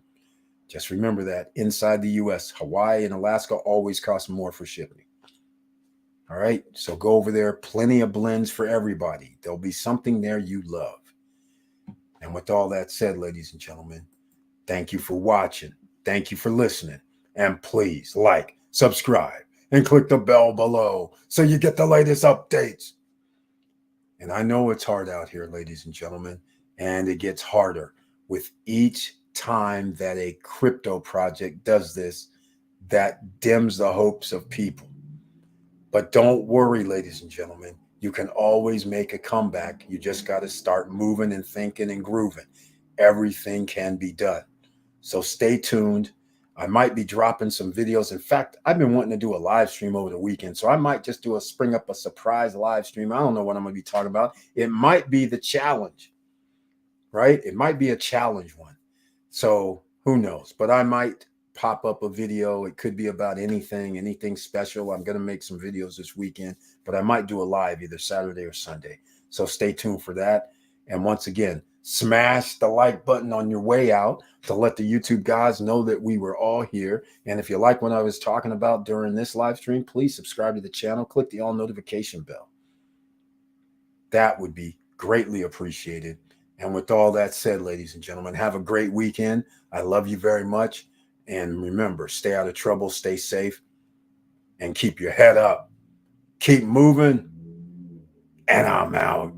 Just remember that. Inside the U.S., Hawaii and Alaska always cost more for shipping. All right, so go over there. Plenty of blends for everybody. There'll be something there you love. And with all that said, ladies and gentlemen, thank you for watching. Thank you for listening. And please like, subscribe, and click the bell below so you get the latest updates. And I know it's hard out here, ladies and gentlemen, and it gets harder with each time that a crypto project does this that dims the hopes of people. But don't worry, ladies and gentlemen. You can always make a comeback. You just got to start moving and thinking and grooving. Everything can be done. So stay tuned. I might be dropping some videos. In fact, I've been wanting to do a live stream over the weekend. So I might just spring up a surprise live stream. I don't know what I'm going to be talking about. It might be the challenge, right? It might be a challenge one. So who knows? But I might pop up a video. It could be about anything special. I'm going to make some videos this weekend, but I might do a live either Saturday or Sunday. So stay tuned for that. And once again, smash the like button on your way out to let the YouTube guys know that we were all here. And if you like what I was talking about during this live stream, please subscribe to the channel. Click the all notification bell. That would be greatly appreciated. And with all that said, ladies and gentlemen, have a great weekend. I love you very much. And remember, stay out of trouble, stay safe, and keep your head up. Keep moving, and I'm out.